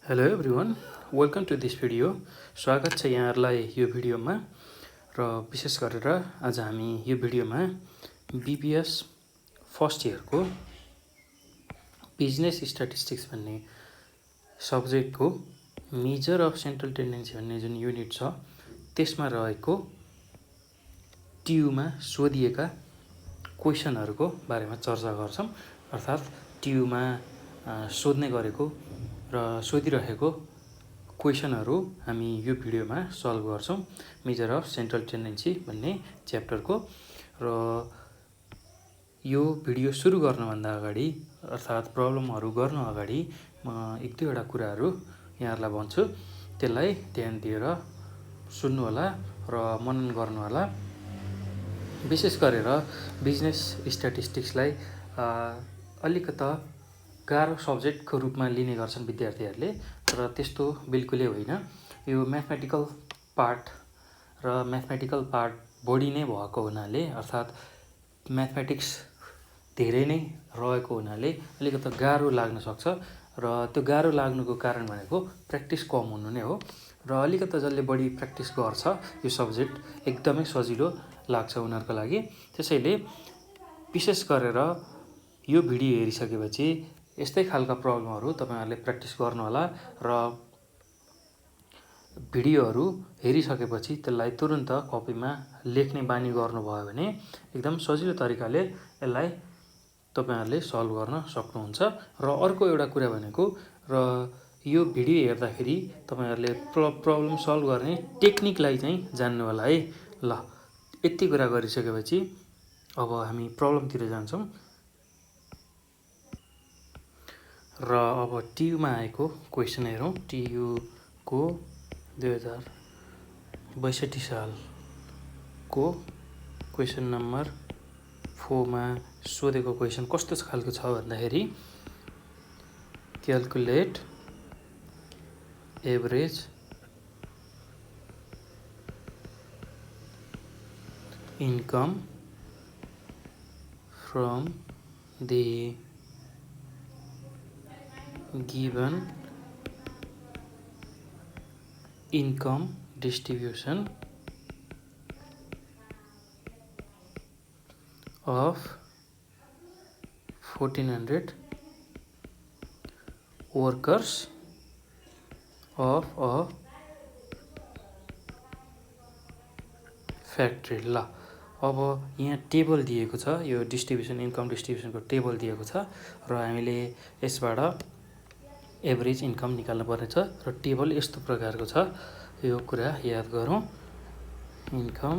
Hello everyone, welcome to this video. स्वागत छ यहाँहरूलाई यो भिडियोमा। र विशेष गरेर आज हामी यो भिडियोमा बीबीएस फर्स्ट इयरको बिजनेस स्ट्याटिस्टिक्स भन्ने सब्जेक्टको मेजर अफ सेन्ट्रल टेन्डेन्सी भन्ने जुन युनिट छ त्यसमा रहेको टियुमा सोधिएका क्वेसनहरूको बारेमा चर्चा गर्छौँ। अर्थात् टियुमा सोध्ने गरेको र सोधिरहेको क्वेसनहरू हामी यो भिडियोमा सल्भ गर्छौँ मेजर अफ सेन्ट्रल टेन्डेन्सी भन्ने च्याप्टरको। र यो भिडियो सुरु गर्नुभन्दा अगाडि अर्थात् प्रब्लमहरू गर्नु अगाडि म एक दुईवटा कुराहरू यहाँहरूलाई भन्छु, त्यसलाई ध्यान दिएर सुन्नुहोला र मनन गर्नुहोला। विशेष गरेर बिजनेस स्ट्याटिस्टिक्सलाई अलिकता गाह्रो सब्जेक्टको रूपमा लिने गर्छन् विद्यार्थीहरूले, तर त्यस्तो बिल्कुलै होइन। यो म्याथमेटिकल पार्ट र म्याथमेटिकल पार्ट बढी नै भएको हुनाले अर्थात् म्याथमेटिक्स धेरै नै रहेको हुनाले अलिकता गाह्रो लाग्न सक्छ। र त्यो गाह्रो लाग्नुको कारण भनेको प्र्याक्टिस कम हुनु नै हो। र अलिकता जसले बढी प्र्याक्टिस गर्छ यो सब्जेक्ट एकदमै सजिलो लाग्छ उनीहरूको लागि। त्यसैले विशेष गरेर यो भिडियो हेरिसकेपछि यस्तै खालका प्रब्लमहरू तपाईहरुले प्र्याक्टिस गर्नुहोला र भिडियोहरू हेरिसकेपछि त्यसलाई तुरुन्त कपीमा लेख्ने बानी गर्नुभयो भने एकदम सजिलो तरिकाले यसलाई तपाईहरुले सल्भ गर्न सक्नुहुन्छ। र अर्को एउटा कुरा भनेको र यो भिडियो हेर्दाखेरि तपाईहरुले प्रब्लम सल्भ गर्ने टेक्निकलाई चाहिँ जान्नु होला है। ल, यति कुरा गरिसकेपछि अब हामी प्रब्लमतिर जान्छौँ। र अब टियुमा आएको क्वेसन हेरौँ। टियुको 2062 सालको क्वेसन नम्बर 4 मा सोधेको क्वेसन कस्तो खालको छ भन्दाखेरि calculate average income from the given income distribution of 1400 workers of a factory। ल, अब यहाँ टेबल दिएको छ, यो डिस्ट्रिब्युसन इन्कम डिस्ट्रिब्युसनको टेबल दिएको छ र हामीले यसबाट एभरेज इन्कम निकाल्नु पर्नेछ। र टेबल यस्तो प्रकारको छ, यो कुरा याद गरौँ। इन्कम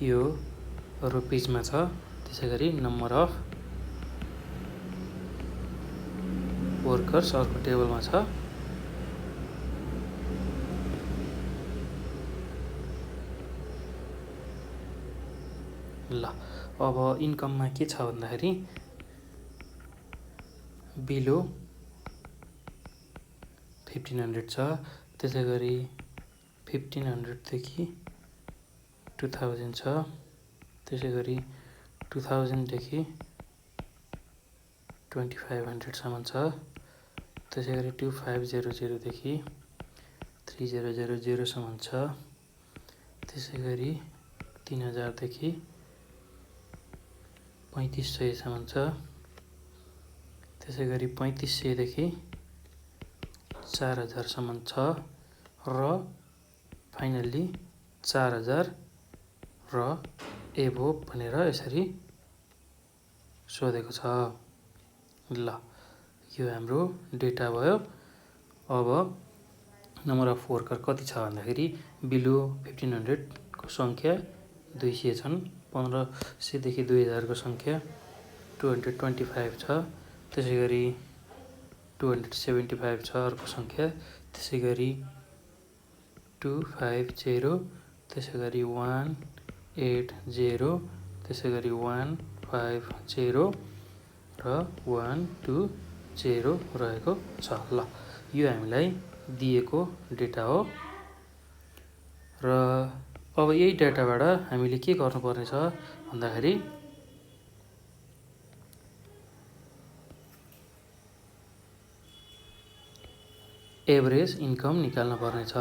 यो रुपिजमा छ, त्यसैगरी नम्बर अफ वर्कर्स अर्को टेबलमा छ। ल, अब इन्कममा के छ भन्दाखेरि बिलो 1500 छ, त्यसैगरी 1500 देखि 2000 छ, त्यसैगरी 2000 देखि 2500 सम्म छ, त्यसैगरी 2500 देखि 3000 सम्म छ, त्यसैगरी 3000 देखि 3500 सम्म छ, त्यसैगरी 3500 देखि 4000 सम्म छ र फाइनल्ली 4000 र एभोभ भनेर यसरी सोधेको छ। ल, यो हाम्रो डेटा भयो। अब नम्बर अफ वर्कर कति छ भन्दाखेरि बिलो 1500 को सङ्ख्या 200 छन्, 1500 देखि 2000 को सङ्ख्या 225 छ, त्यसैगरी 275 छ अर्को सङ्ख्या, त्यसैगरी 250, त्यसैगरी 180, त्यसैगरी 150 र 120 रहेको छ। ल, यो हामीलाई दिएको डेटा हो। र अब यही डेटाबाट हामीले के गर्नुपर्ने छ भन्दाखेरि एभरेज इन्कम निकाल्न पर्नेछ।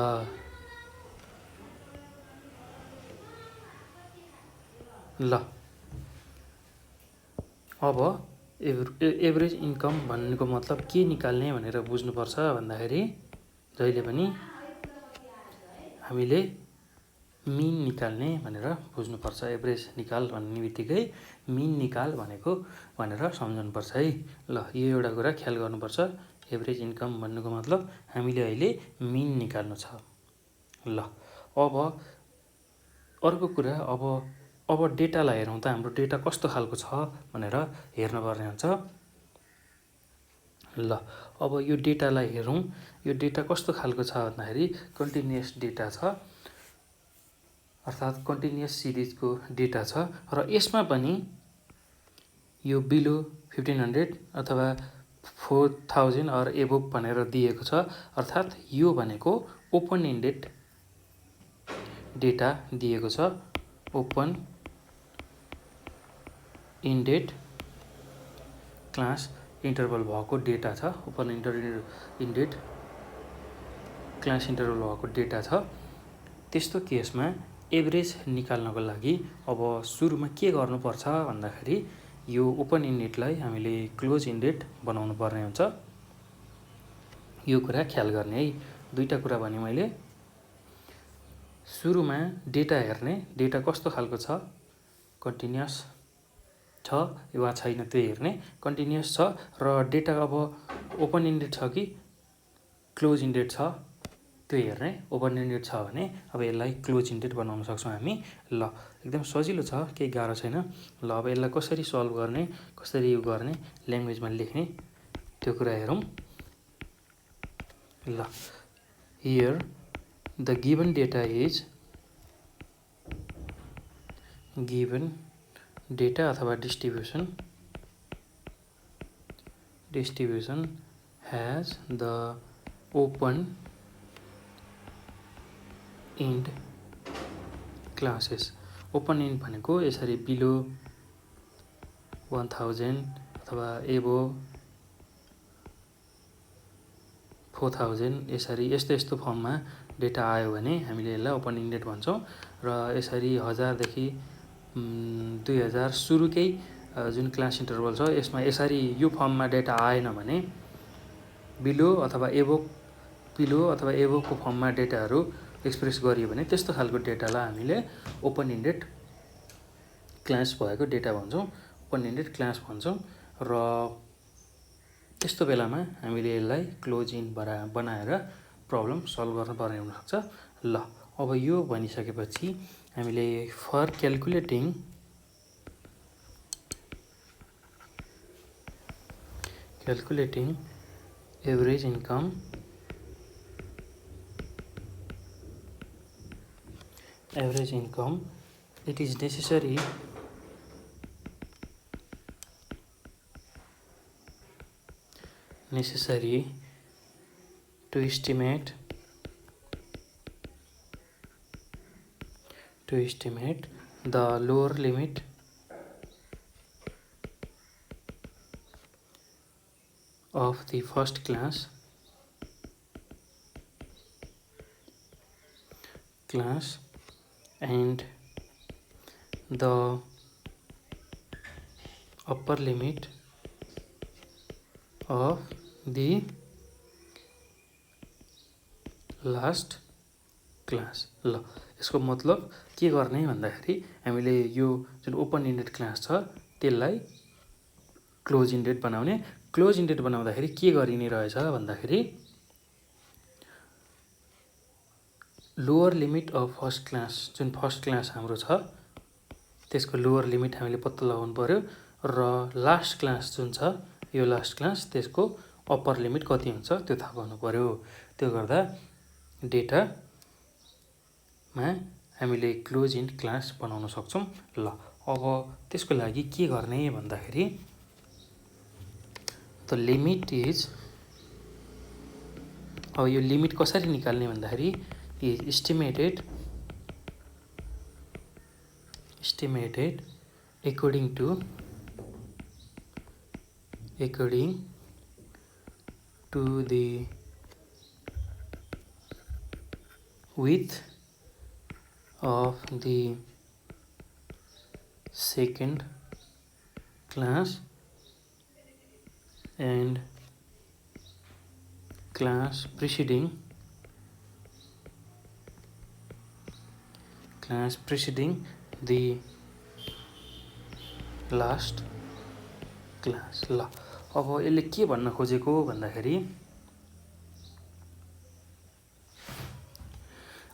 ल अब एभरेज इन्कम भन्नुको मतलब के निकाल्ने भनेर बुझ्नुपर्छ भन्दाखेरि जहिले पनि हामीले मिन निकाल्ने भनेर बुझ्नुपर्छ। एभरेज निकाल भन्ने बित्तिकै मिन निकाल भनेर सम्झनुपर्छ है। ल यो एउटा कुरा ख्याल गर्नुपर्छ। एभरेज इन्कम भन्नुको मतलब हामीले अहिले मिन निकाल्नु छ। ल अब अर्को कुरा, अब डेटालाई हेरौँ त हाम्रो डेटा कस्तो खालको छ भनेर हेर्नुपर्ने हुन्छ। ल अब यो डेटालाई हेरौँ। यो डेटा कस्तो खालको छ भन्दाखेरि कन्टिन्युअस डेटा छ, अर्थात् कन्टिन्युअस सिरिजको डेटा छ र यसमा पनि यो बिलो 1500 अथवा 4000 अर एबोभ भनेर दिएको छ। अर्थात् यो भनेको ओपन इन्डेड डेटा दिएको छ। ओपन इन्डेड क्लास इन्टरभल भएको डेटा छ। ओपन इन्डेड क्लास इन्टरभल भएको डेटा छ। त्यस्तो केसमा एभरेज निकाल्नको लागि अब सुरुमा के गर्नुपर्छ भन्दाखेरि यो ओपन इन्डेडलाई हामीले क्लोज इन्डेड बनाउनु पर्ने हुन्छ। यो कुरा ख्याल गर्ने है। दुईटा कुरा भने मैले। सुरुमा डेटा हेर्ने, डेटा कस्तो खालको छ, कन्टिन्युअस छ वा छैन त्यो हेर्ने। कन्टिन्युअस छ र डेटा अब ओपन इन्डेड छ कि क्लोज इन्डेड छ त्यो हेर्ने। ओपन इन्डेड छ भने अब यसलाई क्लोज इन्डेड बनाउन सक्छौँ हामी। ल एकदम सजिलो छ, केही गाह्रो छैन। ल अब यसलाई कसरी सल्भ गर्ने, कसरी यो गर्ने, ल्याङ्ग्वेजमा लेख्ने त्यो कुरा हेरौँ। ल here the given data is, given data अथवा distribution has the open end classes. Open end भनेको यसरी बिलो 1000 अथवा एबोभ 4000 यसरी यस्तो फर्ममा डेटा आयो भने हामीले यसलाई ओपन इन्डेड भन्छौँ। र यसरी 1000 देखि 2000 सुरुकै जुन क्लास इन्टरभल छ यसमा यसरी यो फर्ममा डेटा आएन भने बिलो अथवा एबोभको फर्ममा डेटाहरू एक्सप्रेस गरियो भने त्यस्तो खालको डेटालाई हामीले ओपन इन्डेड क्लास भएको डेटा भन्छौँ, ओपन इन्डेड क्लास भन्छौँ। र त्यस्तो बेलामा हामीले यसलाई क्लोज इन्ड बनाएर प्रब्लम सल्भ गर्नुपर्ने हुनसक्छ। ल अब यो भनिसकेपछि हामीले for calculating average income it is necessary to estimate the lower limit of the first class and the upper limit of the last class. ल यसको मतलब के गर्ने भन्दाखेरि हामीले यो जुन ओपन इन्डेड क्लास छ त्यसलाई क्लोज इन्डेड बनाउने। क्लोज इन्डेड बनाउँदाखेरि के गरिने रहेछ भन्दाखेरि lower limit of first class, जुन फर्स्ट क्लास हाम्रो छ त्यसको लोअर लिमिट हामीले पत्ता लगाउनु पर्यो र लास्ट क्लास जुन छ यो लास्ट क्लास त्यसको अप्पर लिमिट कति हुन्छ त्यो थाहा पाउनु पर्यो। त्यो गर्दा डेटामा हामीले क्लोज इन्ड क्लास बनाउन सक्छौँ। ल अब त्यसको लागि के गर्ने भन्दाखेरि द लिमिट इज, अब यो लिमिट कसरी निकाल्ने भन्दाखेरि is estimated according to the width of the second class and class preceding the last class। ल अब यसले के भन्न खोजेको भन्दाखेरि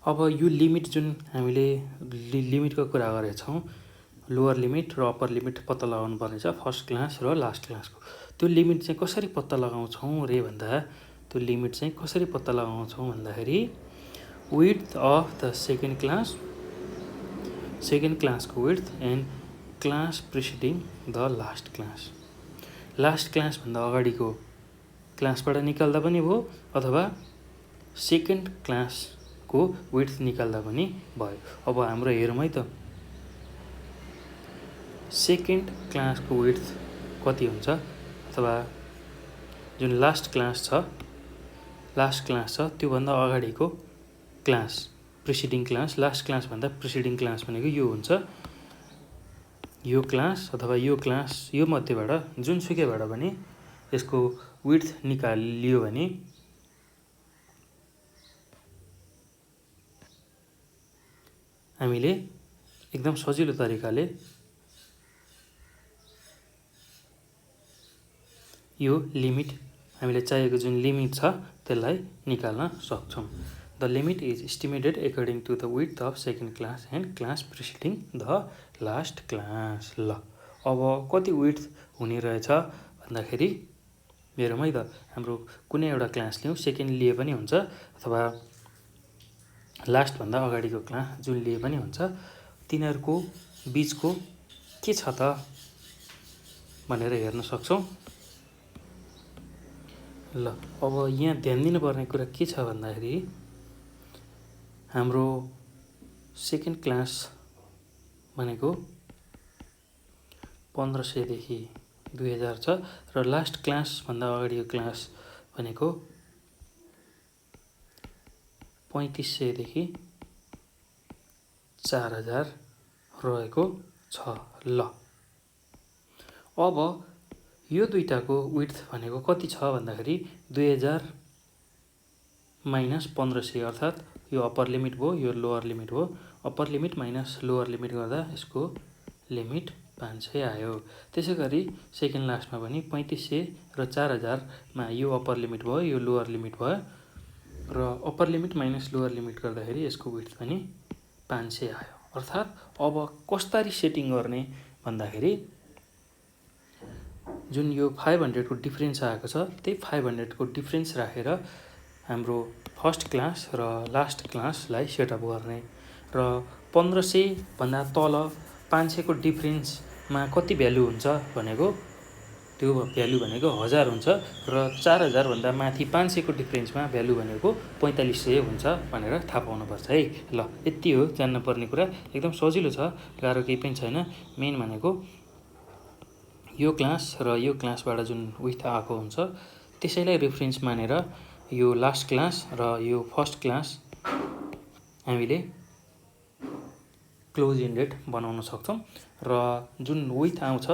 अब यो लिमिट जुन हामीले लिमिटको कुरा गरेछौँ, लोअर लिमिट र अप्पर लिमिट पत्ता लगाउनु पर्ने छ फर्स्ट क्लास र लास्ट क्लासको। त्यो लिमिट चाहिँ कसरी पत्ता लगाउँछौँ रे भन्दा त्यो लिमिट चाहिँ कसरी पत्ता लगाउँछौँ भन्दाखेरि विड्थ अफ द सेकेन्ड क्लासको width and class preceding the last class. Last क्लासभन्दा अगाडिको क्लासबाट निकाल्दा पनि भयो अथवा सेकेन्ड क्लासको विड्थ निकाल्दा पनि भयो। अब हाम्रो हेरौँ है त, सेकेन्ड क्लासको विड्थ कति हुन्छ अथवा जुन लास्ट क्लास छ त्योभन्दा अगाडिको क्लास प्रिसिडिङ क्लास, लास्ट क्लासभन्दा प्रिसिडिङ क्लास भनेको यो हुन्छ। यो क्लास अथवा यो क्लास यो मध्येबाट जुनसुकैबाट पनि यसको विड्थ निकालियो भने हामीले एकदम सजिलो तरिकाले यो लिमिट, हामीले चाहिएको जुन लिमिट छ त्यसलाई निकाल्न सक्छौँ। The limit is estimated according to the width of second class and class preceding the last class. ल अब कति विड्थ हुने रहेछ भन्दाखेरि हेरौँ है त, हाम्रो कुनै एउटा क्लास लिउँ, सेकेन्ड लिए पनि हुन्छ अथवा लास्टभन्दा अगाडिको क्लास जुन लिए पनि हुन्छ, तिनीहरूको बिचको के छ त भनेर हेर्न सक्छौँ। ल अब यहाँ ध्यान दिनुपर्ने कुरा के छ भन्दाखेरि हाम्रो सेकेन्ड क्लास भनेको 1500 देखि 2000 छ र लास्ट क्लासभन्दा अगाडिको क्लास भनेको 3500 देखि 4000 रहेको छ। ल अब यो दुईटाको विड्थ भनेको कति छ भन्दाखेरि 2000 माइनस 1500 अर्थात् यो अप्पर लिमिट भयो, यो लोअर लिमिट भयो। Upper limit minus lower limit गर्दा यसको लिमिट 500 आयो। त्यसै गरी सेकेन्ड लास्टमा पनि 3500 र 4000मा यो अप्पर लिमिट भयो, यो लोअर लिमिट भयो र upper limit minus lower limit गर्दाखेरि यसको विड्थ पनि 500 आयो। अर्थात् अब कसरी सेटिङ गर्ने भन्दाखेरि जुन यो 500 को डिफ्रेन्स आएको छ त्यही 500 को डिफ्रेन्स राखेर हाम्रो फर्स्ट क्लास र लास्ट क्लासलाई सेटअप गर्ने र 1500 भन्दा तल 500 को डिफ्रेन्समा कति भ्यालु हुन्छ भनेको त्यो भ्यालु भनेको 1000 हुन्छ र 4000 भन्दा माथि 500 को डिफ्रेन्समा भ्यालु भनेको 4500 हुन्छ भनेर थाहा पाउनुपर्छ है। ल यति हो जान्न पर्ने कुरा, एकदम सजिलो छ, गाह्रो केही पनि छैन। मेन भनेको यो क्लास र यो क्लासबाट जुन विड्थ आएको हुन्छ त्यसैलाई रेफरेन्स मानेर यो लास्ट क्लास र यो फर्स्ट क्लास हामीले क्लोज इन्डेड बनाउन सक्छौँ र जुन विड्थ आउँछ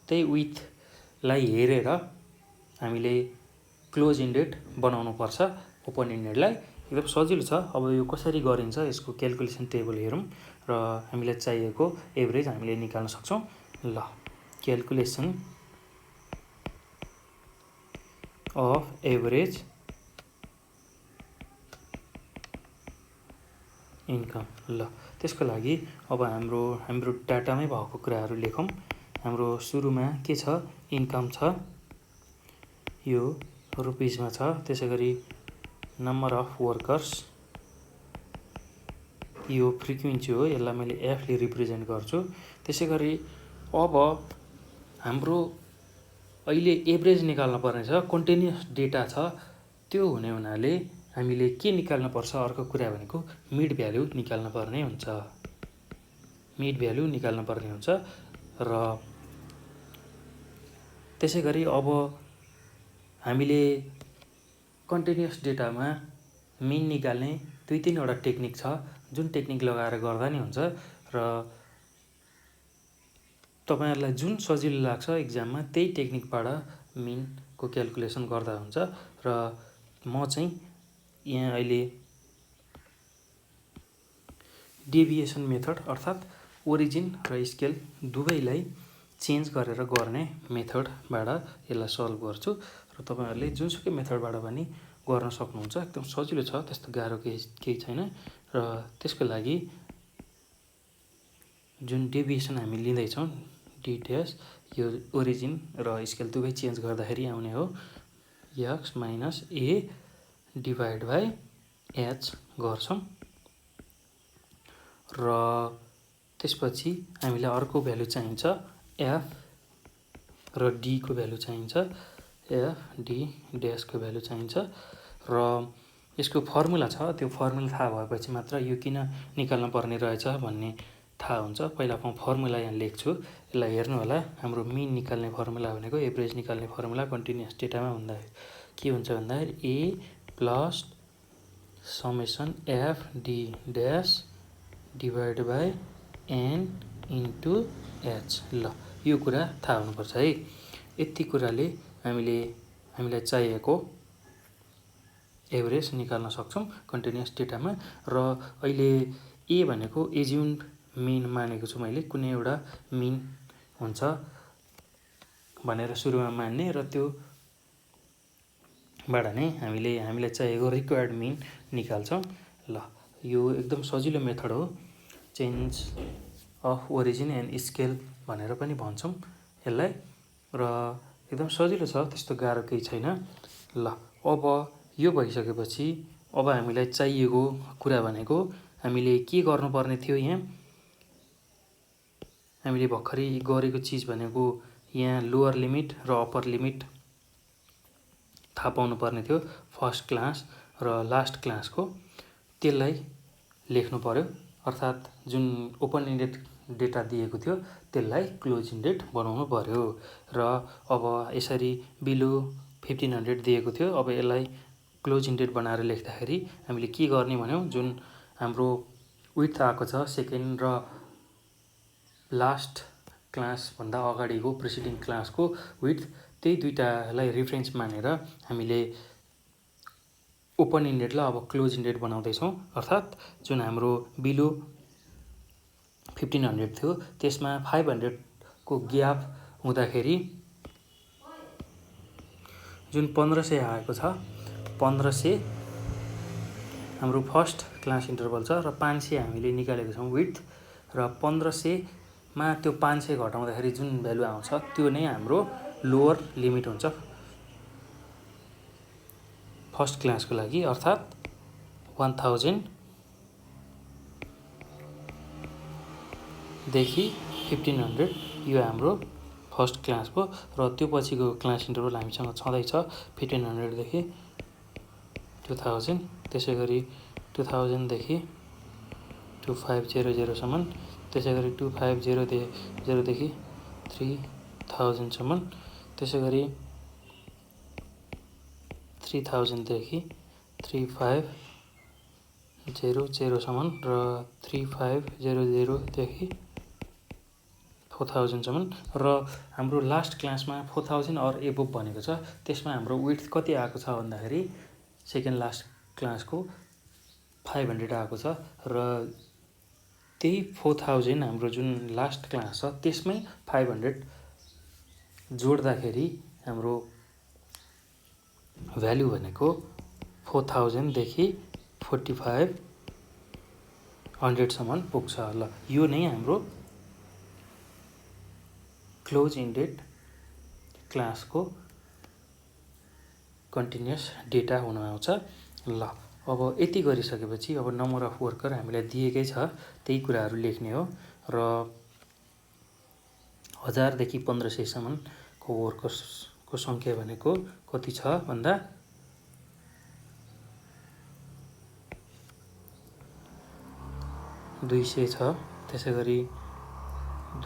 त्यही विड्थलाई हेरेर हामीले क्लोज इन्डेड बनाउनु पर्छ ओपन इन्डेडलाई। एकदम सजिलो छ। अब यो कसरी गरिन्छ यसको क्याल्कुलेसन टेबल हेरौँ र हामीलाई चाहिएको एभरेज हामीले निकाल्न सक्छौँ। ल क्याल्कुलेसन अफ एभरेज इन्कम। ल त्यसको लागि अब हाम्रो डाटामै भएको कुराहरू लेखौँ। हाम्रो सुरुमा के छ, इन्कम छ, यो रुपिसमा छ। त्यसै गरी नम्बर अफ वर्कर्स, यो फ्रिक्वेन्सी हो, यसलाई मैले एफले रिप्रेजेन्ट गर्छु। त्यसै गरी अब हाम्रो अहिले एभरेज निकाल्न पर्ने छ, कन्टिन्युअस डेटा छ, त्यो हुने हुनाले हामीले के निकाल्न पर्छ, अर्को कुरा भनेको मिड भ्यालु निकाल्न पर्ने हुन्छ। मिड भ्यालु निकाल्न पर्ने हुन्छ र त्यसै गरी अब हामीले कन्टिन्युअस डेटामा मिन निकाल्ने 2-3 वटा टेक्निक छ जुन टेक्निक लगाएर गर्दा नि हुन्छ र तपाईहरुलाई जुन सजिलो लाग्छ एक्जाममा त्यही टेक्निकबाट मिनको क्याल्कुलेसन गर्दा हुन्छ र म चाहिँ यहाँ अहिले डेभिएसन मेथड अर्थात् ओरिजिन र स्केल दुवैलाई चेन्ज गरेर गर्ने मेथडबाट यसलाई सल्भ गर्छु र तपाईहरुले जुनसुकै मेथडबाट पनि गर्न सक्नुहुन्छ। एकदम सजिलो छ, त्यस्तो गाह्रो केही छैन र त्यसको लागि जुन डेभिएसन हामी लिँदै छौं डी ड्याश यो ओरिजिन र स्केल दुवै चेन्ज गर्दाखेरि आउने हो x minus a divide by h गर्छौं र त्यसपछि हामीलाई अर्को भ्यालु चाहिन्छ f र d को भ्यालु चाहिन्छ f d ड्याश को भ्यालु चाहिन्छ र यसको फर्मुला छ। त्यो फर्मुला थाहा भएपछि मात्र यो किन निकाल्न पर्ने रहेछ भन्ने थाहा हुन्छ। पहिला म फर्मुला यहाँ लेख्छु, यसलाई हेर्नु होला। हाम्रो मिन निकाल्ने फर्मुला भनेको एभरेज निकाल्ने फर्मुला कन्टिन्युअस डेटामा हुँदा के हुन्छ भन्दाखेरि a plus summation f d dash divide by n into h। ल यो कुरा थाहा हुनुपर्छ है। यति कुराले हामीलाई चाहिएको एभरेज निकाल्न सक्छौं कन्टिन्युअस डेटामा। र अहिले a भनेको एज्युम्ड मिन मानेको छु मैले, कुनै एउटा मिन हुन्छ भनेर सुरुमा मान्ने र त्यो बाट नै हामीलाई चाहिएको रिक्वायर्ड मिन निकाल्छौं। ल यो एकदम सजिलो मेथड हो, change of origin and scale भनेर पनि भन्छौं यसलाई र एकदम सजिलो छ, त्यस्तो गाह्रो केही छैन। ल अब यो भइसकेपछि अब हामीलाई चाहिएको कुरा भनेको हामीले के गर्नुपर्ने थियो। यहाँ हामीले भर्खरै गरेको चीज भनेको यहाँ लोअर लिमिट र अप्पर लिमिट थाहा पाउनु पर्ने थियो फर्स्ट क्लास र लास्ट क्लासको। त्यसलाई लेख्नु पर्यो, अर्थात् जुन ओपन इन्डेड डेटा दिएको थियो त्यसलाई क्लोज इन्डेड बनाउनु पर्यो। र अब यसरी बिलो 1500 दिएको थियो, अब यसलाई क्लोज इन्डेड बनाएर लेख्दाखेरि हामीले के गर्ने भन्यौ, जुन हाम्रो विड्थ आएको छ सेकेन्ड र लास्ट क्लास भन्दा अगाडिको प्रिसिडिङ क्लासको विड्थ, त्यही दुईटालाई रेफरेन्स मानेर हामीले ओपन इन्डेडलाई अब क्लोज इन्डेड बनाउँदै छौं। अर्थात् जुन हाम्रो बिलो 1500 थियो त्यसमा 500 को ग्याप हुँदाखेरि जुन 1500 आएको छ, 1500 हाम्रो फर्स्ट क्लास इन्टरभल छ र 500 हामीले निकालेको छौं विड्थ र 1500 मा त्यो 500 घटाउँदाखेरि जुन भ्यालु आउँछ त्यो नै हाम्रो लोअर लिमिट हुन्छ फर्स्ट क्लासको लागि। अर्थात् 1000 देखि 1500 यो हाम्रो फर्स्ट क्लास हो र त्यो पछिको क्लास इन्टरभल हामीसँग छँदैछ 1500 देखि 2000, त्यसैगरी 2000 देखि 2500 सम्म, त्यसैगरी 250 देखि 3000 सम्म, त्यसैगरी 3000 देखि 3500 सम्म र 3500 देखि 4000 सम्म। र हाम्रो लास्ट क्लासमा 4000 और एबोभ भनेको छ, त्यसमा हाम्रो विड्थ कति आएको छ भन्दाखेरि सेकेन्ड लास्ट क्लासको 500 आएको छ र त्यही 4000 हाम्रो जुन लास्ट क्लास छ त्यसमै 500 जोड्दाखेरि हाम्रो भ्यालु भनेको 4000 देखि 4500 सम्म पुग्छ। ल यो नै हाम्रो क्लोज इन्डेड क्लासको कन्टिन्युअस डेटा हुन आउँछ। ल अब यति गरिसकेपछि अब नम्बर अफ वर्कर हामीलाई दिएकै छ, त्यही कुराहरू लेख्ने हो र 1000 देखि 1500 सम्मको वर्कर्सको संख्या भनेको कति छ भन्दा 200 छ, त्यसैगरी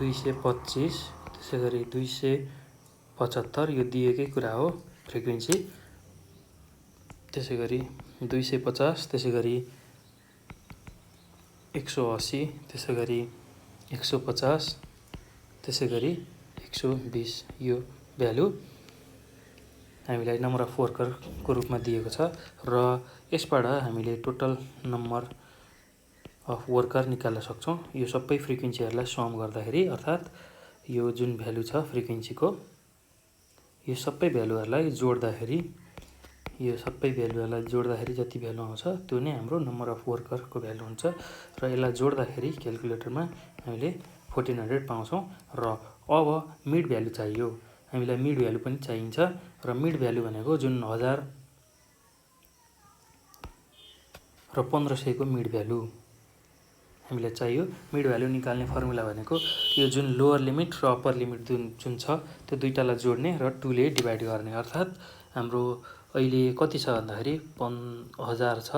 225, त्यसैगरी 275 यो दिएकै कुरा हो फ्रिक्वेन्सी, त्यसैगरी 250, त्यसैगरी 180, त्यसै गरी 150, त्यसै गरी 120 यो भ्यालु हामीलाई नम्बर अफ वर्करको रूपमा दिएको छ र यसबाट हामीले टोटल नम्बर अफ वर्कर निकाल्न सक्छौँ। यो सबै फ्रिक्वेन्सीहरूलाई सम गर्दाखेरि अर्थात् यो जुन भ्यालु छ फ्रिक्वेन्सीको यो सबै भ्यालुहरूलाई जोड्दाखेरि जति भ्यालु आउँछ त्यो नै हाम्रो नम्बर अफ वर्करको भ्यालु हुन्छ र यसलाई जोड्दाखेरि क्यालकुलेटरमा हामीले 1400 पाउँछौँ। र अब मिड भ्यालु चाहियो, हामीलाई मिड भ्यालु पनि चाहिन्छ र मिड भ्यालु भनेको जुन 1000 र 1500 को मिड भ्यालु हामीलाई चाहियो। मिड भ्यालु निकाल्ने फर्मुला भनेको यो जुन लोअर लिमिट र अप्पर लिमिट जुन छ त्यो दुईटालाई जोड्ने र 2 ले डिभाइड गर्ने, अर्थात् हाम्रो अहिले कति छ भन्दाखेरि 1000 छ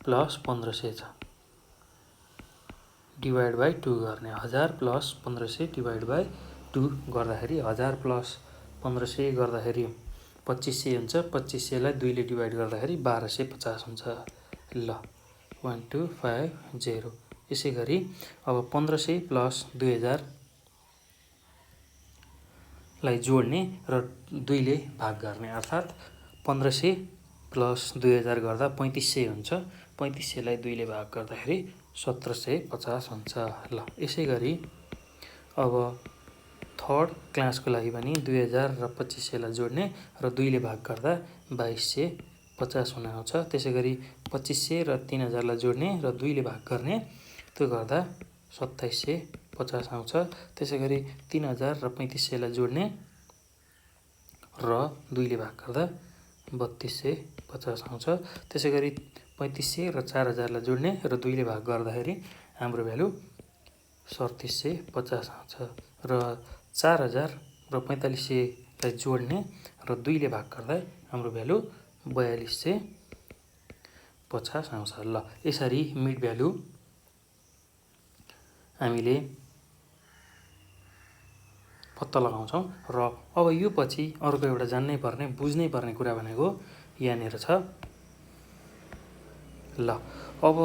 प्लस 1500 छ डिभाइड बाई 2 गर्ने। 1000 प्लस 1500 डिभाइड बाई 2 गर्दाखेरि 1000 प्लस 1500 गर्दाखेरि 2500 हुन्छ। 2500 लाई 2 ले डिभाइड गर्दाखेरि 1250 हुन्छ। ल 1250। यसै गरी अब 1500 प्लस 2000 लाई जोड्ने र 2 ले भाग गर्ने, अर्थात् 1500 प्लस 2000 गर्दा 3500 हुन्छ। 3500 लाई 2 ले भाग गर्दाखेरि 1750 हुन्छ। ल यसै गरी अब थर्ड क्लासको लागि पनि 2000 र 2500 लाई जोड्ने र 2 ले भाग गर्दा 2250 हुन आउँछ। त्यसै गरी 2500 र 3000 लाई जोड्ने र 2 ले भाग गर्ने, त्यो गर्दा 2750 आउँछ। त्यसै गरी 3000 र 3500 लाई जोड्ने र 2 ले भाग गर्दा 3250 आउँछ। त्यसै गरी 3500 र 4000 लाई जोड्ने र 2 ले भाग गर्दाखेरि हाम्रो भ्यालु 3750 आउँछ। र 4000 र 4500 लाई जोड्ने र 2 ले भाग गर्दा हाम्रो भ्यालु 4250 आउँछ। ल यसरी मिड भ्यालु हामीले पत्ता लगाउँछौँ। र अब यो पछि अर्को एउटा जान्नै पर्ने बुझ्नै पर्ने कुरा भनेको यहाँनिर छ। ल अब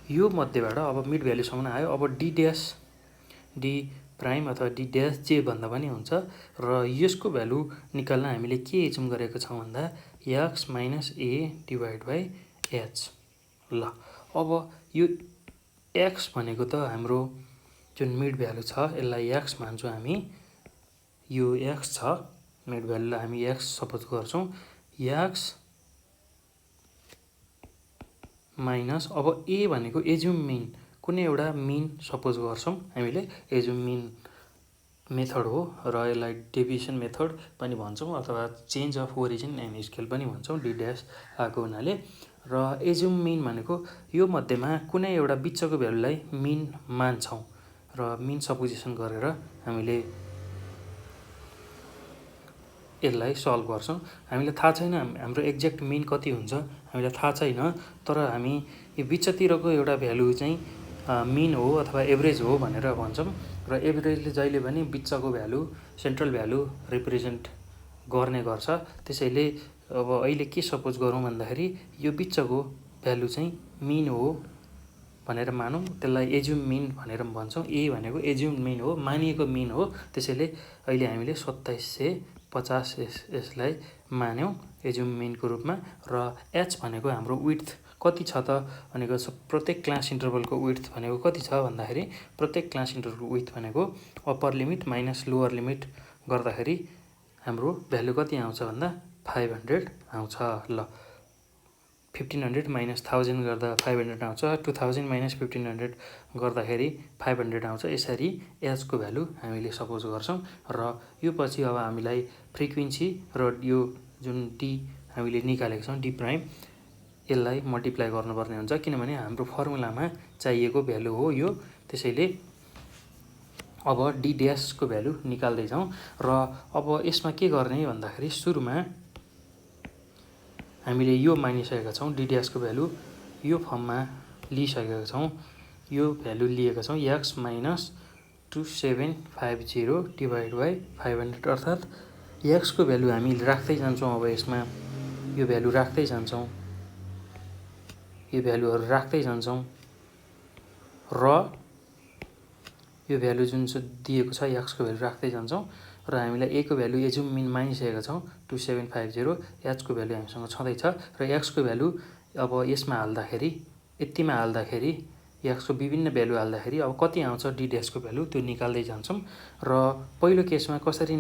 यो मध्येबाट अब मिड भ्यालुसम्म आयो। अब डी ड्यास डी प्राइम अथवा डी ड्यास जे भन्दा पनि हुन्छ र यसको भ्यालु निकाल्न हामीले के एज्युम गरेको छौँ भन्दा x minus a divide by h। ल अब यो x भनेको त हाम्रो जुन मिड भ्यालु छ यसलाई x मान्छौँ हामी। यो x छ, मिड भ्यालुलाई हामी x सपोज गर्छौँ। x माइनस अब a भनेको एज्युम मिन, कुनै एउटा मिन सपोज गर्छौँ हामीले। एज्युम मिन मेथड हो र यसलाई डेभिएसन मेथड पनि भन्छौँ अथवा change of origin and scale पनि भन्छौँ डी ड्यास आएको हुनाले। र एज्युम मिन भनेको यो मध्येमा कुनै एउटा बिचको भ्यालुलाई मिन मान्छौँ र मिन सपोजिसन गरेर हामीले यसलाई सल्भ गर्छौँ। हामीलाई थाहा छैन हाम्रो एक्ज्याक्ट मिन कति हुन्छ, हामीलाई थाहा छैन, तर हामी यो बिचतिरको एउटा भ्यालु चाहिँ मिन हो अथवा एभरेज हो भनेर भन्छौँ। र एभरेजले जहिले पनि बिचको भ्यालु सेन्ट्रल भ्यालु रिप्रेजेन्ट गर्ने गर्छ। त्यसैले अब अहिले के सपोज गरौँ भन्दाखेरि यो बिचको भ्यालु चाहिँ मिन हो भनेर मानौँ, त्यसलाई एज्युम मिन भनेर भन्छौँ। ए भनेको एज्युम मिन हो, मानिएको मिन हो। त्यसैले अहिले हामीले 2750 यसलाई मान्यौँ एज्युम मिनको रूपमा। र एच भनेको हाम्रो विड्थ कति छ त भनेको प्रत्येक क्लास इन्टरभलको विड्थ भनेको कति छ भन्दाखेरि प्रत्येक क्लास इन्टरभलको विड्थ भनेको upper limit minus lower limit गर्दाखेरि हाम्रो भ्यालु कति आउँछ भन्दा 500 आउँछ। ल 1500 माइनस 1000 गर्दा 500 आउँछ। 2000 माइनस 1500 गर्दाखेरि 500 आउँछ। यसरी एचको भ्यालु हामीले सपोज गर्छौँ। र यो पछि अब हामीलाई फ्रिक्वेन्सी र यो जुन डी हामीले निकालेको छौँ डी प्राइम, यसलाई मल्टिप्लाई गर्नुपर्ने हुन्छ किनभने हाम्रो फर्मुलामा चाहिएको भ्यालु हो यो। त्यसैले अब डी ड्यासको भ्यालु निकाल्दैछौँ। र अब यसमा के गर्ने भन्दाखेरि सुरुमा हामीले यो मानिसकेका छौँ, डी ड्यासको भ्यालु यो फर्ममा लिइसकेका छौँ। यो भ्यालु लिएका छौँ x माइनस 2750 डिभाइड बाई 500, अर्थात् x को भ्यालु हामी राख्दै जान्छौँ। अब यसमा यो भ्यालु राख्दै जान्छौँ। यो भ्यालुहरू राख्दै जान्छौँ र यो भ्यालु जुन चाहिँ दिएको छ एक्सको भ्यालु राख्दै जान्छौँ र हामीलाई ए को भ्यालु एजुम मिन मानिसकेका छौँ 2750 एचको भ्यालु हामीसँग छँदैछ र एक्सको भ्यालु अब यसमा हाल्दाखेरि यतिमा हाल्दाखेरि एक्सको विभिन्न भ्यालु हाल्दाखेरि अब कति आउँछ डी ड्यासको भ्यालु त्यो निकाल्दै जान्छौँ र पहिलो केसमा कसरी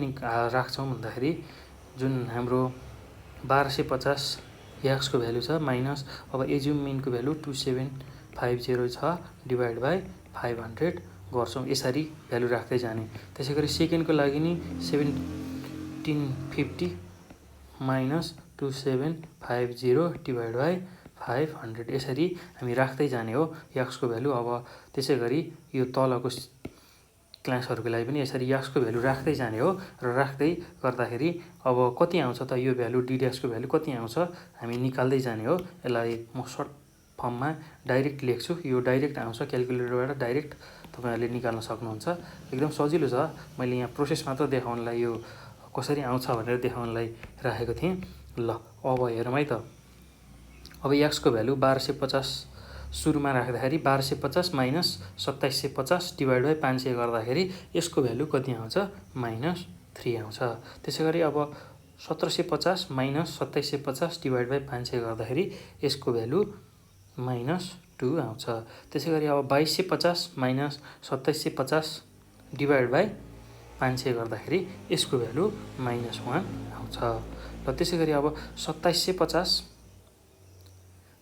राख्छौँ भन्दाखेरि जुन हाम्रो 1250 एक्सको भ्यालु छ माइनस अब एजुम मिनको भ्यालु 2750 छ डिभाइड बाई 500 गर्छौँ यसरी भ्यालु राख्दै जाने। त्यसै गरी सेकेन्डको लागि नि 1750 माइनस 2750 डिभाइड बाई 500 यसरी हामी राख्दै जाने हो एक्सको भ्यालु। अब त्यसै गरी यो तलको क्लासहरूको लागि पनि यसरी एक्सको भ्यालु राख्दै जाने हो र राख्दै गर्दाखेरि अब कति आउँछ त यो भ्यालु डी ड्यासको भ्यालु कति आउँछ हामी निकाल्दै जाने हो। यसलाई म सर्ट फर्ममा डाइरेक्ट लेख्छु, यो डाइरेक्ट आउँछ क्यालकुलेटरबाट डाइरेक्ट तपाईहरुले निकाल्न सक्नुहुन्छ। एकदम सजिलो छ, मैले यहाँ प्रोसेस मात्र देखाउनलाई यो कसरी आउँछ भनेर देखाउनलाई राखेको थिएँ। ल अब हेरौँ है त। अब एक्सको भ्यालु 1250 सुरुमा राख्दाखेरि 1250 माइनस 2750 डिभाइड बाई 500 गर्दाखेरि यसको भ्यालु कति आउँछ -3 आउँछ। त्यसै गरी अब 1750 माइनस 2750 डिभाइड बाई 500 गर्दाखेरि यसको भ्यालु -2 आउँछ। त्यसै गरी अब 2250 माइनस 2750 डिभाइड बाई 500 गर्दाखेरि यसको भ्यालु -1 आउँछ। र त्यसै गरी अब 2750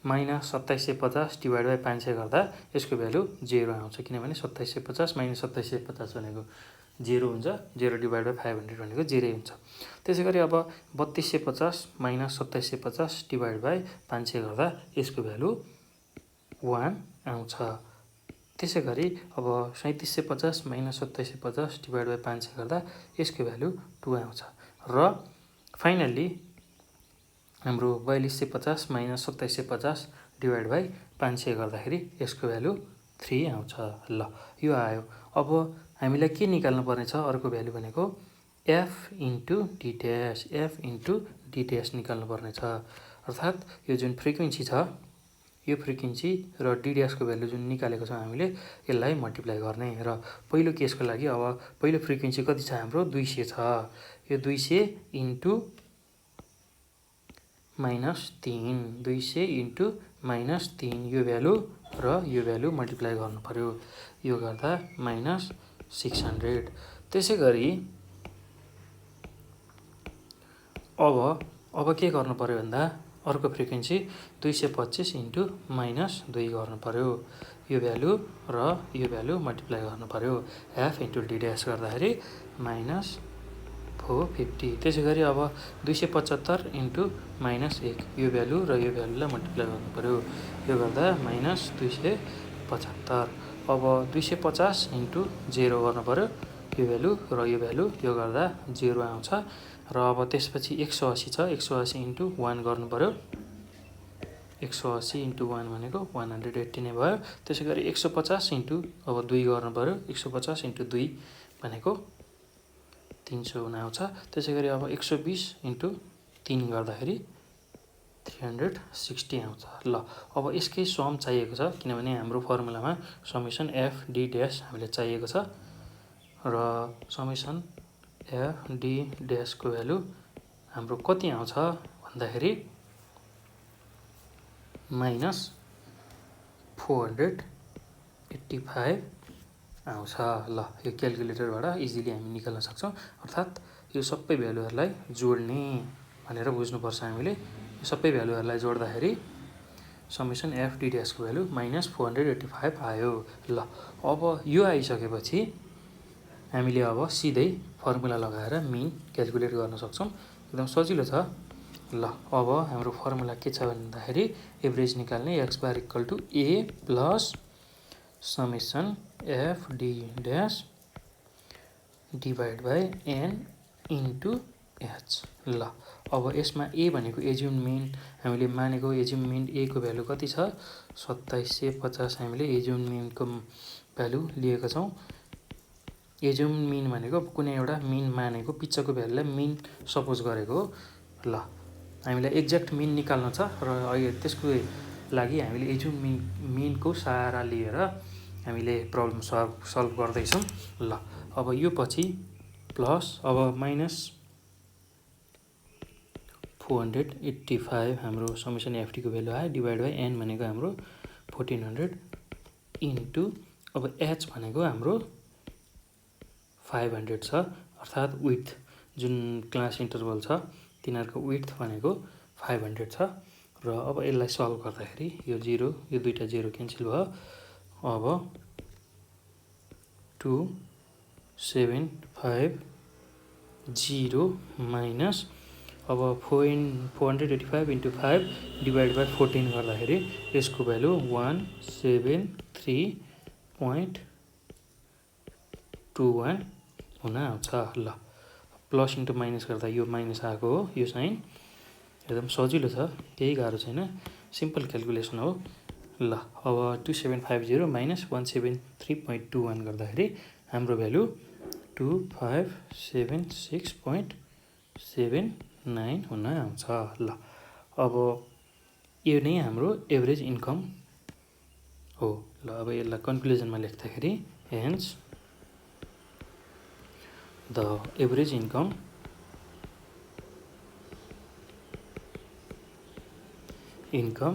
माइनस 2750 डिभाइड बाई 500 गर्दा यसको भ्यालु 0 आउँछ, किनभने 2750 माइनस 2750 भनेको 0 हुन्छ, 0 डिभाइड बाई 500 भनेको 0 हुन्छ। त्यसै गरी अब 3250 माइनस 2750 डिभाइड बाई 500 गर्दा यसको भ्यालु 1 आउँछ। त्यसै गरी अब 3750 माइनस 2750 डिभाइड बाई 500 गर्दा यसको भ्यालु 2 आउँछ। र फाइनल्ली हाम्रो 4250 माइनस 2750 डिभाइड बाई 500 गर्दाखेरि यसको भ्यालु 3 आउँछ। ल यो आयो। अब हामीलाई के निकाल्नु पर्ने छ अर्को भ्यालु भनेको एफ इन्टु डी ड्यास निकाल्नु पर्ने छ। अर्थात् यो जुन फ्रिक्वेन्सी छ यो फ्रिक्वेन्सी र डी ड्यासको भ्यालु जुन निकालेको छौँ हामीले यसलाई मल्टिप्लाई गर्ने। र पहिलो केसको लागि अब पहिलो फ्रिक्वेन्सी कति छ हाम्रो 200 छ। यो 200 इन्टु -3 200 इन्टु -3 यो भ्यालु र यो भ्यालु मल्टिप्लाई गर्नु पर्यो। यो गर्दा -600। त्यसै गरी अब के गर्नु पर्यो भन्दा अर्को फ्रिक्वेन्सी 225 इन्टु -2 गर्नु पर्यो। यो भ्यालु र यो भ्यालु मल्टिप्लाई गर्नु पर्यो। एफ इन्टु डी ड्यास गर्दाखेरि -450। त्यसै गरी अब 275 इन्टु -1 यो भ्यालु र यो भ्यालुलाई मल्टिप्लाई गर्नु पर्यो। यो गर्दा -275। अब 250 इन्टु 0 गर्नु पर्यो यो भ्यालु र यो भ्यालु, यो गर्दा 0 आउँछ। र अब त्यसपछि 180 छ, 180 इन्टु 1 गर्नु पर्यो। 180 इन्टु 1 भनेको 180 नै भयो। त्यसै गरी 150 इन्टु अब 2 गर्नु पर्यो। 150 इन्टु 2 भनेको 300 आउँछ। त्यसै गरी अब 120 इन्टु 3 गर्दाखेरि 360 आउँछ। ल अब यसकै सम चाहिएको छ, किनभने हाम्रो फर्मुलामा समेसन एफ डी ड्यास हामीलाई चाहिएको छ। र समेसन एफ डी ड्यासको भ्यालु हाम्रो कति आउँछ भन्दाखेरि -485 आउँछ। ल यो क्यालकुलेटरबाट इजिली हामी निकाल्न सक्छौँ। अर्थात् यो सबै भ्यालुहरूलाई जोड्ने भनेर बुझ्नुपर्छ हामीले। यो सबै भ्यालुहरूलाई जोड्दाखेरि समेसन एफ डी ड्यासको भ्यालु -485 आयो। ल अब यो आइसकेपछि हामीले अब सिधै फर्मुला लगाएर मिन क्यालकुलेट गर्न सक्छौँ। एकदम सजिलो छ। ल अब हाम्रो फर्मुला के छ भन्दाखेरि एभरेज निकाल्ने x bar equal to a plus summation f d dash divide by n into h. ल अब यसमा ए भनेको एज्युम मिन हामीले मानेको एज्युम मिन ए को भ्यालु कति छ 2750 हामीले एज्युम मिनको भ्यालु लिएको छौँ। एज्युम मिन भनेको कुनै एउटा मिन मानेको पिच्छको भ्यालुलाई मिन सपोज गरेको हो। ल हामीलाई एक्ज्याक्ट मिन निकाल्न छ र अहिले त्यसको लागि हामीले एजुम मिनको सहारा लिएर हामीले प्रब्लम सल्भ गर्दैछौँ। ल अब यो पछि प्लस अब माइनस 485 हाम्रो समेसन एफटीको भेल्यु आयो डिभाइड बाई एन भनेको हाम्रो 1400 इन्टु अब एच भनेको हाम्रो 500 छ, अर्थात् विड्थ जुन क्लास इन्टरभल छ तिनीहरूको विड्थ भनेको 500 छ। र अब यसलाई सल्भ गर्दाखेरि यो जिरो यो दुईटा जिरो क्यान्सल भयो। अब 2750 माइनस अब 485 इन्टु 5 डिभाइड बाई 14 गर्दाखेरि यसको भ्यालु 173.21 हुन आउँछ। ल प्लस इन्टु माइनस गर्दा यो माइनस आएको हो, यो साइन एकदम सजिलो छ, केही गाह्रो छैन, सिम्पल क्यालकुलेसन हो। ल अब 2750 माइनस 173.21 गर्दाखेरि हाम्रो भ्यालु 2576.79 हुन आउँछ। ल अब यो नै हाम्रो एभरेज इन्कम हो। ल अब यसलाई कन्क्लुजनमा लेख्दाखेरि hence the average income is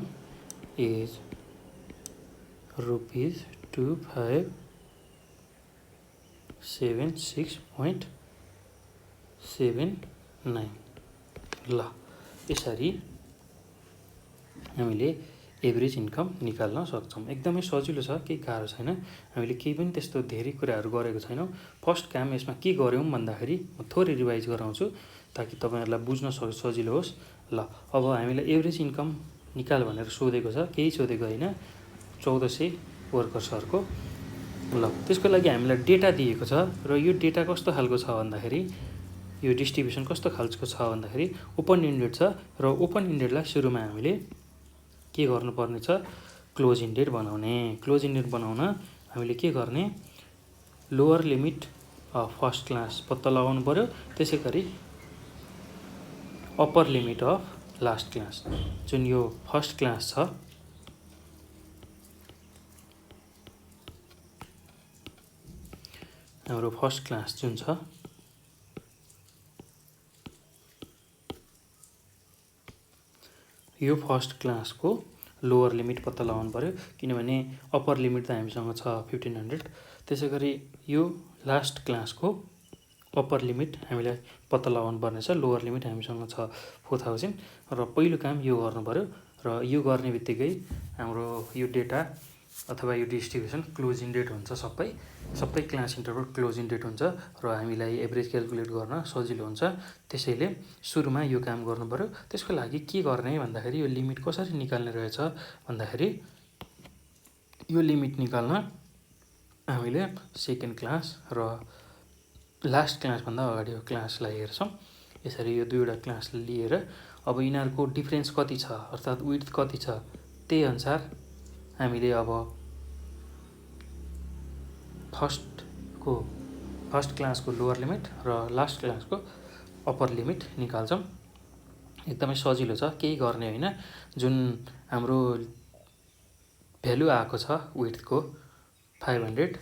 ₹2576.79। ल यसरी हामीले एभरेज इन्कम निकाल्न सक्छौँ। एकदमै सजिलो छ, केही गाह्रो छैन, हामीले केही पनि त्यस्तो धेरै कुराहरू गरेको छैनौँ। फर्स्ट काम यसमा के गऱ्यौँ भन्दाखेरि म थोरै रिभाइज गराउँछु ताकि तपाईँहरूलाई बुझ्न सजिलो होस्। ल अब हामीलाई एभरेज इन्कम निकाल भनेर सोधेको छ, केही सोधेको होइन, 1400 वर्कर्सहरूको। ल त्यसको लागि हामीलाई डेटा दिएको छ र यो डेटा कस्तो खालको छ भन्दाखेरि यो डिस्ट्रिब्युसन कस्तो खालको छ भन्दाखेरि ओपन इन्डेड छ र ओपन इन्डेडलाई सुरुमा हामीले के गर्नुपर्ने छ, क्लोज इन्डेड बनाउने। क्लोज इन्डेड बनाउन हामीले के गर्ने, lower limit of first class पत्ता लगाउनु पर्यो, त्यसै गरी upper limit of last class. जुन यो फर्स्ट क्लास छ हाम्रो फर्स्ट क्लास जुन छ यो फर्स्ट क्लासको लोअर लिमिट पत्ता लगाउनु पर्यो, किनभने अप्पर लिमिट त हामीसँग छ 1500। त्यसै गरी यो लास्ट क्लासको अप्पर लिमिट हामीलाई पत्ता लगाउनु पर्ने छ, लोअर लिमिट हामीसँग छ 4000। र पहिलो काम यो गर्नु पर्यो र यो गर्ने बित्तिकै हाम्रो यो डेटा अथवा यो डिस्ट्रिब्युसन क्लोज इन्डेड हुन्छ, सबै क्लास इन्टरभल क्लोज इन्डेड हुन्छ र हामीलाई एभरेज क्यालकुलेट गर्न सजिलो हुन्छ। त्यसैले सुरुमा यो काम गर्नु पर्यो। त्यसको लागि के गर्ने भन्दाखेरि यो लिमिट कसरी निकाल्ने रहेछ भन्दाखेरि यो लिमिट निकाल्न हामीले सेकेन्ड क्लास र लास्ट क्लासभन्दा अगाडिको क्लासलाई हेर्छौँ। यसरी यो दुईवटा क्लास लिएर अब यिनीहरूको डिफ्रेन्स कति छ अर्थात् विड्थ कति छ त्यही अनुसार हामीले अब फर्स्ट क्लासको लोअर लिमिट र लास्ट क्लासको अप्पर लिमिट निकाल्छौँ। एकदमै सजिलो छ, केही गर्ने होइन। जुन हाम्रो भ्यालु आएको छ विड्थको 500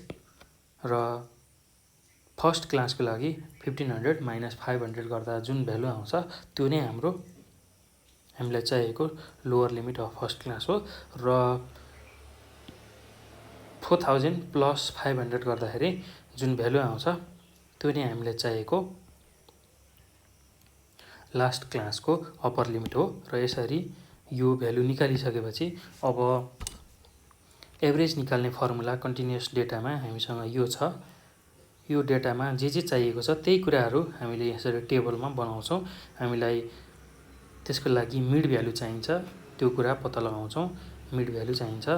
र फर्स्ट क्लासको लागि 1500 माइनस 500 गर्दा जुन भ्यालु आउँछ त्यो नै हामीलाई चाहिएको lower limit of first class हो। र 4000 प्लस 500 गर्दाखेरि जुन भ्यालु आउँछ त्यो नै हामीलाई चाहिएको लास्ट क्लासको अप्पर लिमिट हो। र यसरी यो भ्यालु निकालिसकेपछि अब एभरेज निकाल्ने फर्मुला कन्टिन्युअस डेटामा हामीसँग यो छ। यो डेटामा जे चाहिएको छ त्यही कुराहरू हामीले यसरी टेबलमा बनाउँछौँ। हामीलाई त्यसको लागि मिड भ्यालु चाहिन्छ, त्यो कुरा पत्ता लगाउँछौँ। मिड भ्यालु चाहिन्छ,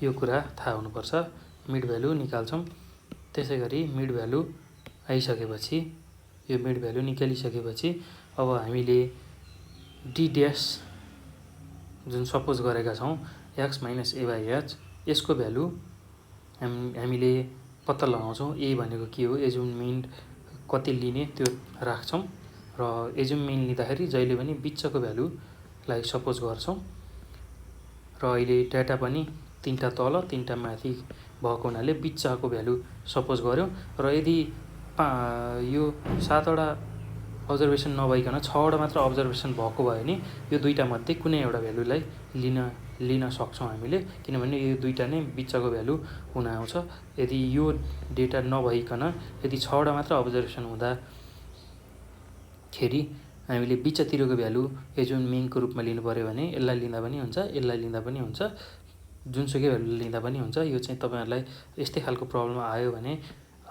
यो कुरा थाहा हुनुपर्छ। मिड भ्यालु निकाल्छौँ। त्यसै गरी मिड भ्यालु आइसकेपछि यो मिड भ्यालु निकालिसकेपछि अब हामीले डी ड्यास जुन सपोज गरेका छौँ x minus a by h यसको भ्यालु हामीले पत्ता लगाउँछौँ। ए भनेको के हो, एजुम मिन कति लिने त्यो राख्छौँ र एजुम मिन लिँदाखेरि जहिले पनि बिचको भ्यालुलाई सपोज गर्छौँ। र अहिले डाटा पनि 3टा तल 3टा माथि भएको हुनाले बिचको भ्यालु सपोज गऱ्यौँ र यदि यो 7वटा अब्जर्भेसन नभइकन 6वटा मात्र अब्जर्भेसन भएको भयो भने यो दुईटा मध्ये कुनै एउटा भ्यालुलाई लिन सक्छौँ हामीले, किनभने यो दुईटा नै बिचको भ्यालु हुन आउँछ। यदि यो डेटा नभइकन यदि 6वटा मात्र अब्जर्भेसन हुँदाखेरि हामीले बिचतिरको भ्यालु यो जुन मिनको रूपमा लिनु पर्यो भने यसलाई लिँदा पनि हुन्छ, यसलाई लिँदा पनि हुन्छ, जुनसुकै भ्यालु लिँदा पनि हुन्छ। यो चाहिँ तपाईहरुलाई यस्तै खालको प्रब्लम आयो भने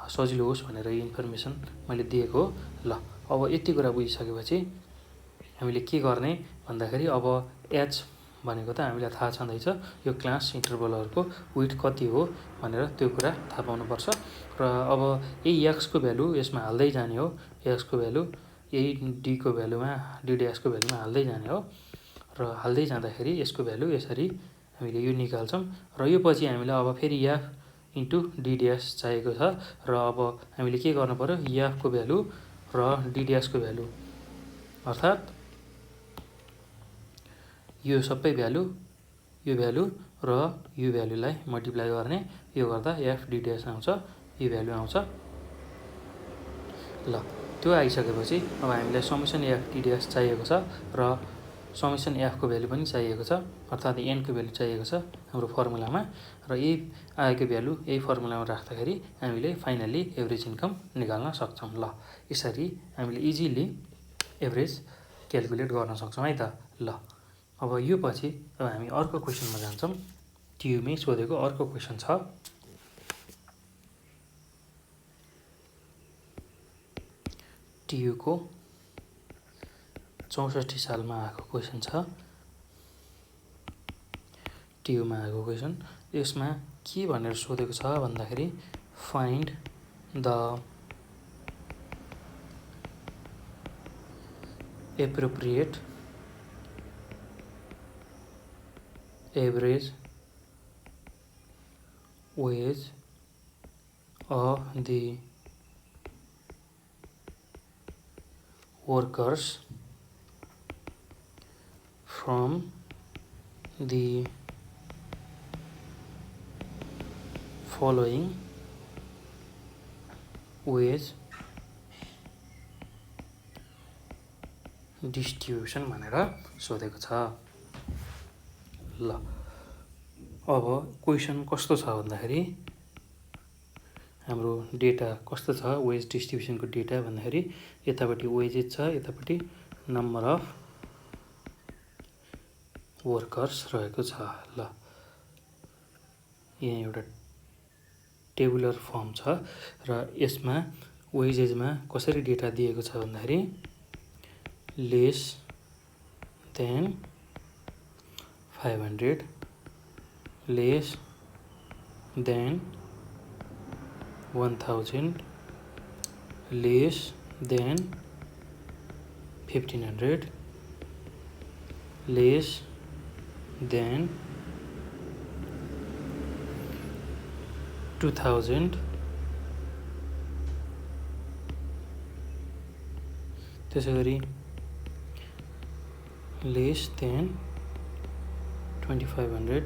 सजिलो होस् भनेर यो इन्फर्मेसन मैले दिएको हो। ल अब यति कुरा बुझिसकेपछि हामीले के गर्ने भन्दाखेरि अब एच भनेको त हामीलाई थाहा छँदैछ, यो क्लास इन्टरभलहरुको विड्थ कति हो भनेर त्यो कुरा थाहा पाउनुपर्छ। र अब यही x को भ्यालु यसमा हाल्दै जाने हो, x को भ्यालु यही d को भ्यालुमा d ड्याश को भ्यालुमा हाल्दै जाने हो र हाल्दै जाँदाखेरि यसको भ्यालु यसरी हामीले यो निकाल्छौं र यो पछि हामीले अब फेरि f इन्टु d ड्याश चाहिएको छ र अब हामीले के गर्नु पर्यो, f को भ्यालु र d ड्याश को भ्यालु अर्थात यो सबै भ्यालु यो भ्यालु र यो भ्यालुलाई मल्टिप्लाई गर्ने, यो गर्दा f d ड्याश आउँछ, यो भ्यालु आउँछ। ल त्यो आइसकेपछि अब हामीलाई समेसन f d ड्याश चाहिएको छ र समेसन f को भ्यालु पनि चाहिएको छ, अर्थात n को भ्यालु चाहिएको छ हाम्रो फर्मुलामा र यही आएको भ्यालु यही फर्मुलामा राख्दाखेरि हामीले फाइनली एभरेज इन्कम निकाल्न सक्छौं। ल यसरी हामीले इजिली एभरेज क्याल्कुलेट गर्न सक्छौं है त। ल अब यो पछि अब हामी अर्को क्वेशनमा जान्छौं। ट्युमै सोधेको अर्को क्वेशन छ, ट्युको 64 सालमा आएको क्वेशन छ, ट्युमा आएको क्वेशन। यसमा के भनेर सोधेको छ भन्दाखेरि find the appropriate average wage of the workers from the following wage distribution भनेर सोधेको छ। ल अब क्वेशन कस्तो छ भन्दाखेरि हाम्रो डेटा कस्तो छ, वेज डिस्ट्रिब्युसनको डेटा भन्दाखेरि यतापट्टि वेजेस छ, यतापट्टि नम्बर अफ वर्कर्स रहेको छ। ल यहाँ एउटा टेबुलर फर्म छ र यसमा वेजेसमा कसरी डेटा दिएको छ भन्दाखेरि less than 500, less than 1000, less than 1500, less than 2000, त्यसैगरी less than 2500,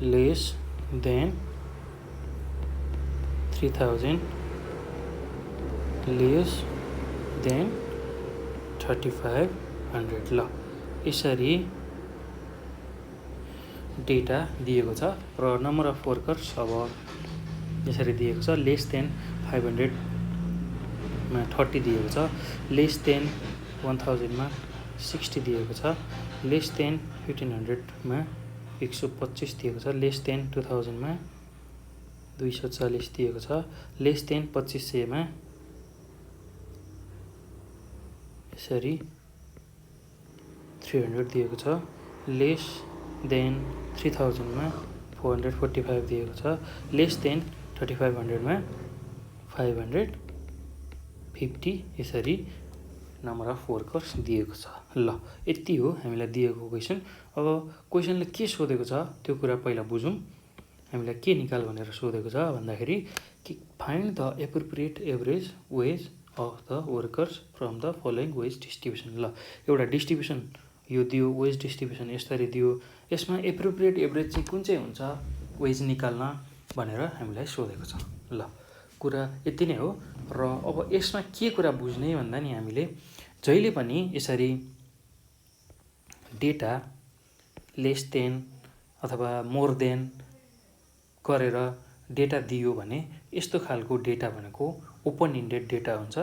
less than 3000, less than 3500। ल यसरी डेटा दिएको छ र नम्बर अफ वर्कर्स अब यसरी दिएको छ, लेस देन 500 मा 30 दिएको छ, लेस देन 1000 मा 60 दिएको छ, लेस देन 1500 मा 125 दिएको छ, लेस देन 2000 मा 240 दिएको छ, लेस देन 2500 मा यसरी 300 दिएको छ, लेस देन 3000 मा 445 दिएको छ, लेस देन 3500 मा 550 यसरी नम्बर अफ वर्कर्स दिएको छ। ल यति हो हामीलाई दिएको क्वेशन। अब क्वेशनले के सोधेको छ त्यो कुरा पहिला बुझौं। हामीलाई के निकाल भनेर सोधेको छ भन्दाखेरि कि find the appropriate average wage of the workers from the following wage distribution. ल एउटा डिस्ट्रिब्युसन यो दियो, वेज डिस्ट्रिब्युसन यसरी दियो, यसमा एप्रोप्रिएट एभरेज चाहिँ कुन चाहिँ हुन्छ वेज निकाल्न भनेर हामीलाई सोधेको छ। ल कुरा यति नै हो। र अब यसमा के कुरा बुझ्ने भन्दा नि हामीले जहिले पनि यसरी डेटा लेस देन अथवा मोर देन गरेर डेटा दियो भने यस्तो खालको डेटा भनेको ओपन इन्डेड डेटा हुन्छ।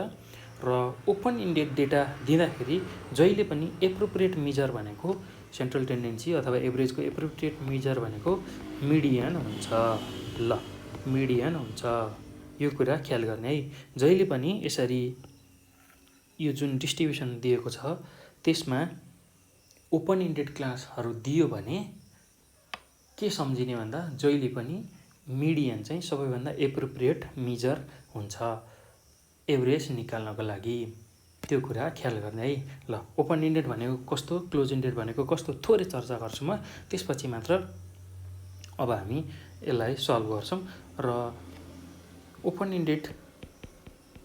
र ओपन इन्डेड डेटा दिँदाखेरि जहिले पनि एप्रोप्रिएट मेजर भनेको सेन्ट्रल टेन्डेन्सी अथवा एभरेजको एप्रोप्रिएट मेजर भनेको मिडियन हुन्छ। ल मिडियन हुन्छ, यो कुरा ख्याल गर्ने है। जहिले पनि यसरी यो जुन डिस्ट्रिब्युसन दिएको छ त्यसमा ओपन इन्डेड क्लासहरू दियो भने के सम्झिने भन्दा जहिले पनि मिडियन चाहिँ सबैभन्दा एप्रोप्रिएट मेजर हुन्छ एभरेज निकाल्नको लागि, त्यो कुरा ख्याल गर्ने है। ल ओपन इन्डेड भनेको कस्तो, क्लोज इन्डेड भनेको कस्तो थोरै चर्चा गर्छु म, त्यसपछि मात्र अब हामी यसलाई सल्भ गर्छौँ। र ओपन इन्डेड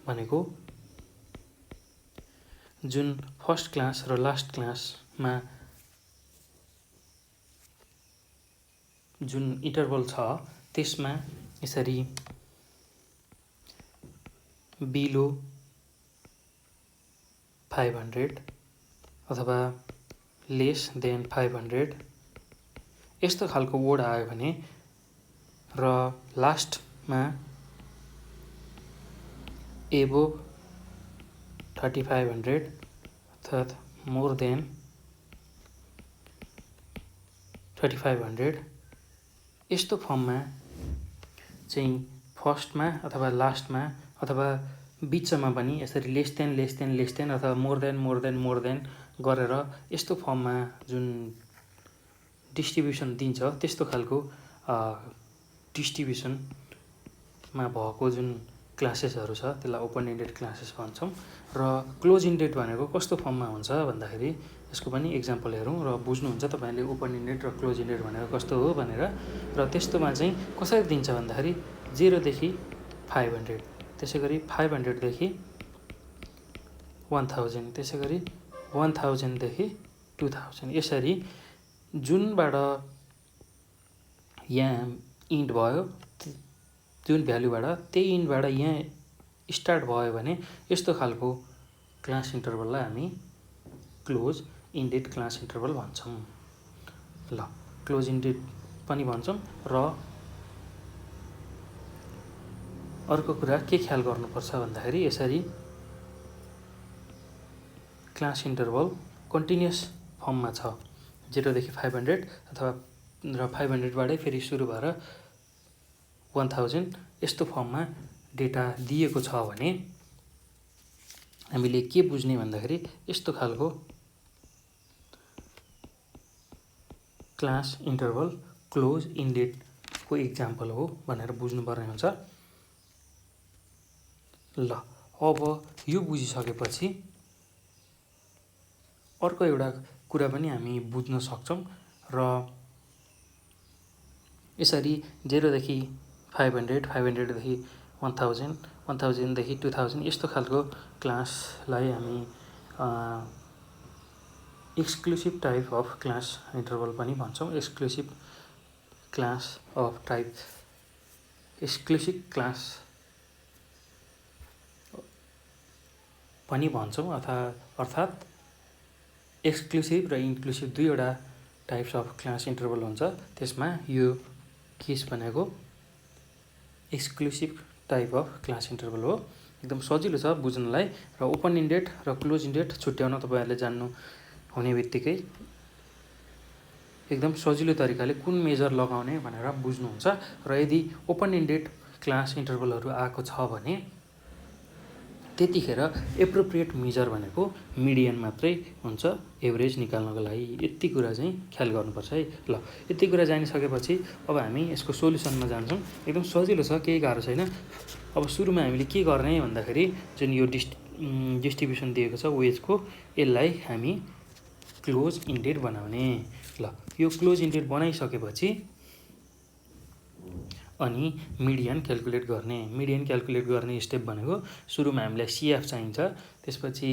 भनेको जुन फर्स्ट क्लास र लास्ट क्लासमा जुन इन्टरभल छ त्यसमा यसरी बिलो 500 अथवा लेस देन 500 यस्तो खालको वर्ड आयो भने र लास्टमा एबो 3500 अर्थात् मोर देन 3500 यस्तो फर्ममा चाहिँ फर्स्टमा अथवा लास्टमा अथवा बिचमा पनि यसरी लेस देन अथवा मोर देन गरेर यस्तो फर्ममा जुन डिस्ट्रिब्युसन दिन्छ त्यस्तो खालको डिस्ट्रिब्युसनमा भएको जुन क्लासेसहरू छ त्यसलाई ओपन इन्डेड क्लासेस भन्छौँ। र क्लोज इन्डेड भनेको कस्तो फर्ममा हुन्छ भन्दाखेरि यसको पनि इक्जाम्पल हेरौँ र बुझ्नुहुन्छ तपाईँले ओपन इन्डेड र क्लोज इन्डेड भनेको कस्तो हो भनेर। र त्यस्तोमा चाहिँ कसरी दिन्छ भन्दाखेरि 0 देखि 500, त्यसै गरी 500 देखि 1000, त्यसै गरी 1000 देखि 2000 यसरी जुनबाट यहाँ इन्ड भयो जुन भ्यालुबाट त्यही इन्डबाट यहाँ स्टार्ट भयो भने यस्तो खालको क्लास इन्टरभललाई हामी क्लोज इन्डेड क्लास इन्टरभल भन्छौँ। ल क्लोज इन्डेड पनि भन्छौँ। र अर्को कुरा के ख्याल गर्नुपर्छ भन्दाखेरि यसरी क्लास इन्टरभल कन्टिन्युअस फर्ममा छ 0 देखि 500 अथवा र 500बाटै फेरि सुरु भएर 1000 यस्तो फर्ममा डेटा दिएको छ भने हामीले के बुझ्ने भन्दाखेरि यस्तो खालको क्लास इन्टरभल क्लोज इन्डेडको इक्जाम्पल हो भनेर बुझ्नुपर्ने हुन्छ। ल अब यो बुझिसकेपछि अर्को एउटा कुरा पनि हामी बुझ्न सक्छौँ। र यसरी 0 देखि 500, 500 देखि 1000, 1000 देखि 2000 यस्तो खालको क्लासलाई हामी exclusive type of class interval पनि भन्छौँ। एक्सक्लुसिभ क्लास पनि भन्छौँ अर्थात् एक्सक्लुसिभ र इन्क्लुसिभ दुईवटा टाइप्स अफ क्लास इन्टरभल हुन्छ। त्यसमा यो केस भनेको exclusive type of class interval हो। एकदम सजिलो छ बुझ्नलाई। र ओपन इन्डेड र क्लोज इन्डेड छुट्याउन तपाईँहरूले जान्नु हुने बित्तिकै एकदम सजिलो तरिकाले कुन मेजर लगाउने भनेर बुझ्नुहुन्छ। र यदि ओपन इन्डेड क्लास इन्टरभलहरू आएको छ भने त्यतिखेर एप्रोप्रिएट मेजर भनेको मिडियन मात्रै हुन्छ एभरेज निकाल्नको लागि। यति कुरा चाहिँ ख्याल गर्नुपर्छ है। ल यति कुरा जानिसकेपछि अब हामी यसको सोल्युसनमा जान्छौँ। एकदम सजिलो छ, केही गाह्रो छैन। अब सुरुमा हामीले के गर्ने भन्दाखेरि जुन यो डिस्ट्रिब्युसन दिएको छ वेजको यसलाई हामी क्लोज इन्डेड बनाउने। ल यो क्लोज इन्डेड बनाइसकेपछि अनि मिडियन क्याल्कुलेट गर्ने। मिडियन क्याल्कुलेट गर्ने स्टेप भनेको सुरुमा हामीलाई सिएफ चाहिन्छ, त्यसपछि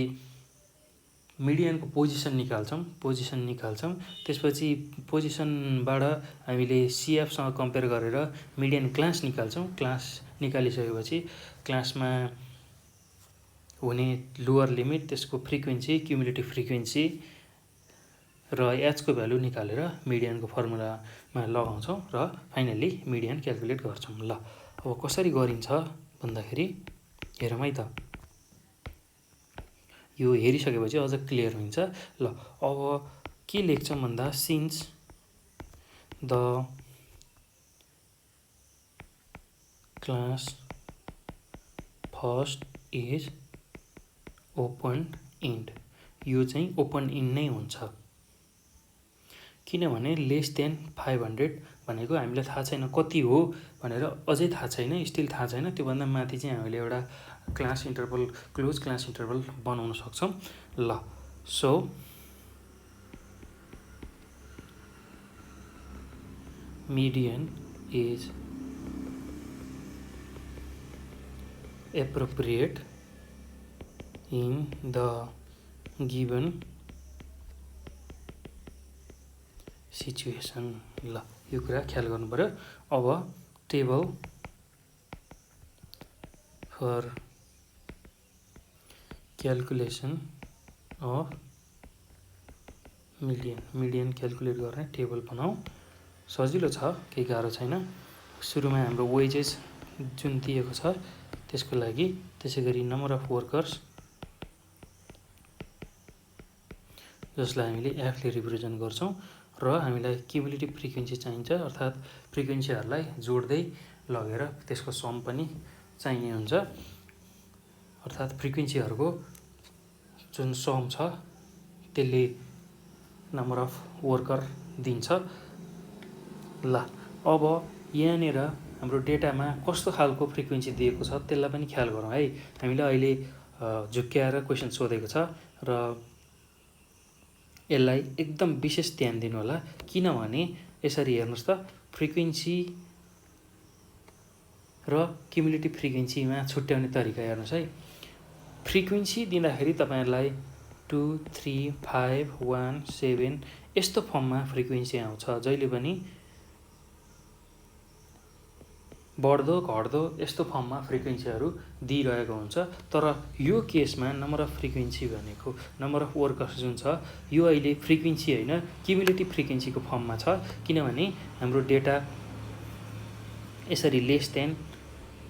मिडियनको पोजिसन निकाल्छौँ। त्यसपछि पोजिसनबाट हामीले सिएफसँग कम्पेयर गरेर मिडियन क्लास निकाल्छौँ। क्लास निकालिसकेपछि क्लासमा हुने लोअर लिमिट, त्यसको फ्रिक्वेन्सी, क्युमुलेटिभ फ्रिक्वेन्सी र एचको भ्यालु निकालेर मिडियनको फर्मुलामा लगाउँछौँ र फाइनल्ली मिडियन क्याल्कुलेट गर्छौँ। ल अब कसरी गरिन्छ भन्दाखेरि हेरौँ है त। यो हेरिसकेपछि अझ क्लियर हुन्छ। ल अब के लेख्छौँ भन्दा since the class first is open end, यो चाहिँ ओपन इन्ड नै हुन्छ। किनभने लेस देन 500 भनेको हामीलाई थाहा छैन कति हो भनेर, अझै थाहा छैन, स्टिल थाहा छैन। त्योभन्दा माथि चाहिँ हामीले एउटा class interval, close class interval बनाउन सक्छौँ। ल so median is appropriate in the given situation. ल यो कुरा ख्याल गर्नु पर्यो। अब table for calculation of median calculate गर्ने टेबल बनाऊ। सजिलो छ, केही गाह्रो छैन। सुरुमा हाम्रो वेजेस जुन दिएको छ त्यसको लागि, त्यसै गरी नम्बर अफ वर्कर्स जसलाई हामीले एफले रिप्रेजेन्ट गर्छौँ, र हामीलाई क्युमुलेटिभ फ्रिक्वेन्सी चाहिन्छ, अर्थात् फ्रिक्वेन्सीहरूलाई जोड्दै लगेर त्यसको सम पनि चाहिने हुन्छ। अर्थात् फ्रिक्वेन्सीहरूको जुन सम छ त्यसले नम्बर अफ वर्कर दिन्छ। ल अब यहाँनिर हाम्रो डेटामा कस्तो खालको फ्रिक्वेन्सी दिएको छ त्यसलाई पनि ख्याल गरौँ है। हामीलाई अहिले झुक्क्याएर क्वेसन सोधेको छ र यसलाई एकदम विशेष ध्यान दिनु होला। किनभने यसरी हेर्नुहोस् त, फ्रिक्वेन्सी र क्युमुलेटिभ फ्रिक्वेन्सीमा छुट्याउने तरिका हेर्नुहोस् है। फ्रिक्वेन्सी दिँदाखेरि तपाईँहरूलाई 2, 3, 5, 1, 7 यस्तो फर्ममा फ्रिक्वेन्सी आउँछ। जहिले पनि बढ्दो घट्दो यस्तो फर्ममा फ्रिक्वेन्सीहरू दिइरहेको हुन्छ। तर यो केसमा नम्बर अफ फ्रिक्वेन्सी भनेको नम्बर अफ वर्कर्स जुन छ, यो अहिले फ्रिक्वेन्सी होइन, क्युमुलेटिभ फ्रिक्वेन्सीको फर्ममा छ। किनभने हाम्रो डेटा यसरी लेस देन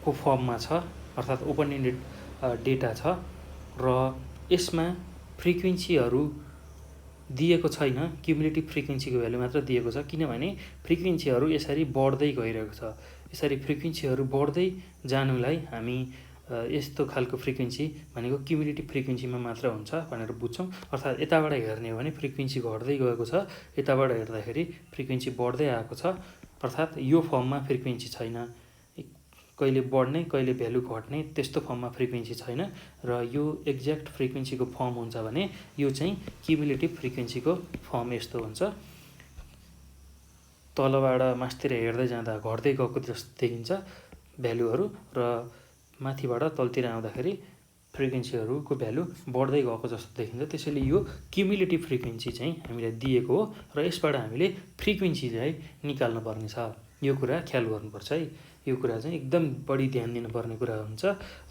को फर्ममा छ, अर्थात् ओपन इन्डेड डेटा छ र यसमा फ्रिक्वेन्सीहरू दिएको छैन, क्युमुलेटिभ फ्रिक्वेन्सीको भ्यालु मात्र दिएको छ। किनभने फ्रिक्वेन्सीहरू यसरी बढ्दै गइरहेको छ। यसरी फ्रिक्वेन्सीहरू बढ्दै जानुलाई हामी यस्तो खालको फ्रिक्वेन्सी भनेको क्युमुलेटिभ फ्रिक्वेन्सीमा मात्र हुन्छ भनेर बुझ्छौँ। अर्थात् यताबाट हेर्ने हो भने फ्रिक्वेन्सी घट्दै गएको छ, यताबाट हेर्दाखेरि फ्रिक्वेन्सी बढ्दै आएको छ। अर्थात् यो फर्ममा फ्रिक्वेन्सी छैन, कहिले बढ्ने कहिले भ्यालु घट्ने त्यस्तो फर्ममा फ्रिक्वेन्सी छैन। र यो एक्ज्याक्ट फ्रिक्वेन्सीको फर्म हुन्छ भने यो चाहिँ क्युमुलेटिभ फ्रिक्वेन्सीको फर्म यस्तो हुन्छ। तलबाट मास्तिर हेर्दै जाँदा घट्दै गएको जस्तो देखिन्छ भ्यालुहरू, र माथिबाट तलतिर आउँदाखेरि फ्रिक्वेन्सीहरूको भ्यालु बढ्दै गएको जस्तो देखिन्छ। त्यसैले यो क्युमुलेटिभ फ्रिक्वेन्सी चाहिँ हामीलाई दिएको हो र यसबाट हामीले फ्रिक्वेन्सी चाहिँ निकाल्नुपर्ने छ। यो कुरा ख्याल गर्नुपर्छ है। यो कुरा चाहिँ एकदम बढी ध्यान दिनुपर्ने कुरा हुन्छ।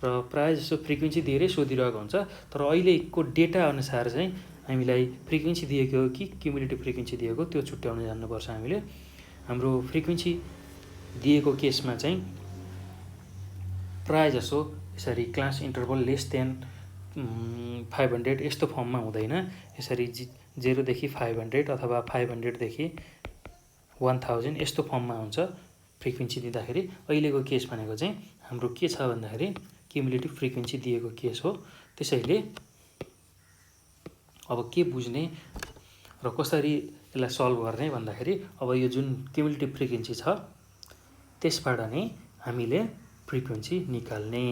र प्रायः जसो फ्रिक्वेन्सी धेरै सोधिरहेको हुन्छ, तर अहिलेको डेटा अनुसार चाहिँ हामीलाई फ्रिक्वेन्सी दिएको हो कि क्युमुलेटिभ फ्रिक्वेन्सी दिएको त्यो छुट्याउन जान्नुपर्छ हामीले। हाम्रो फ्रिक्वेन्सी दिएको केसमा चाहिँ प्रायः जसो यसरी क्लास इन्टरभल लेस देन 500 यस्तो फर्ममा हुँदैन। यसरी 0 देखि 500 अथवा 500 देखि 1000 यस्तो फर्ममा हुन्छ फ्रिक्वेन्सी दिँदाखेरि। अहिलेको केस भनेको चाहिँ हाम्रो के छ भन्दाखेरि क्युमुलेटिभ फ्रिक्वेन्सी दिएको केस हो। त्यसैले अब के बुझ्ने र कसरी यसलाई सल्भ गर्ने भन्दाखेरि, अब यो जुन क्युमुलेटिभ फ्रिक्वेन्सी छ त्यसबाट नै हामीले फ्रिक्वेन्सी निकाल्ने।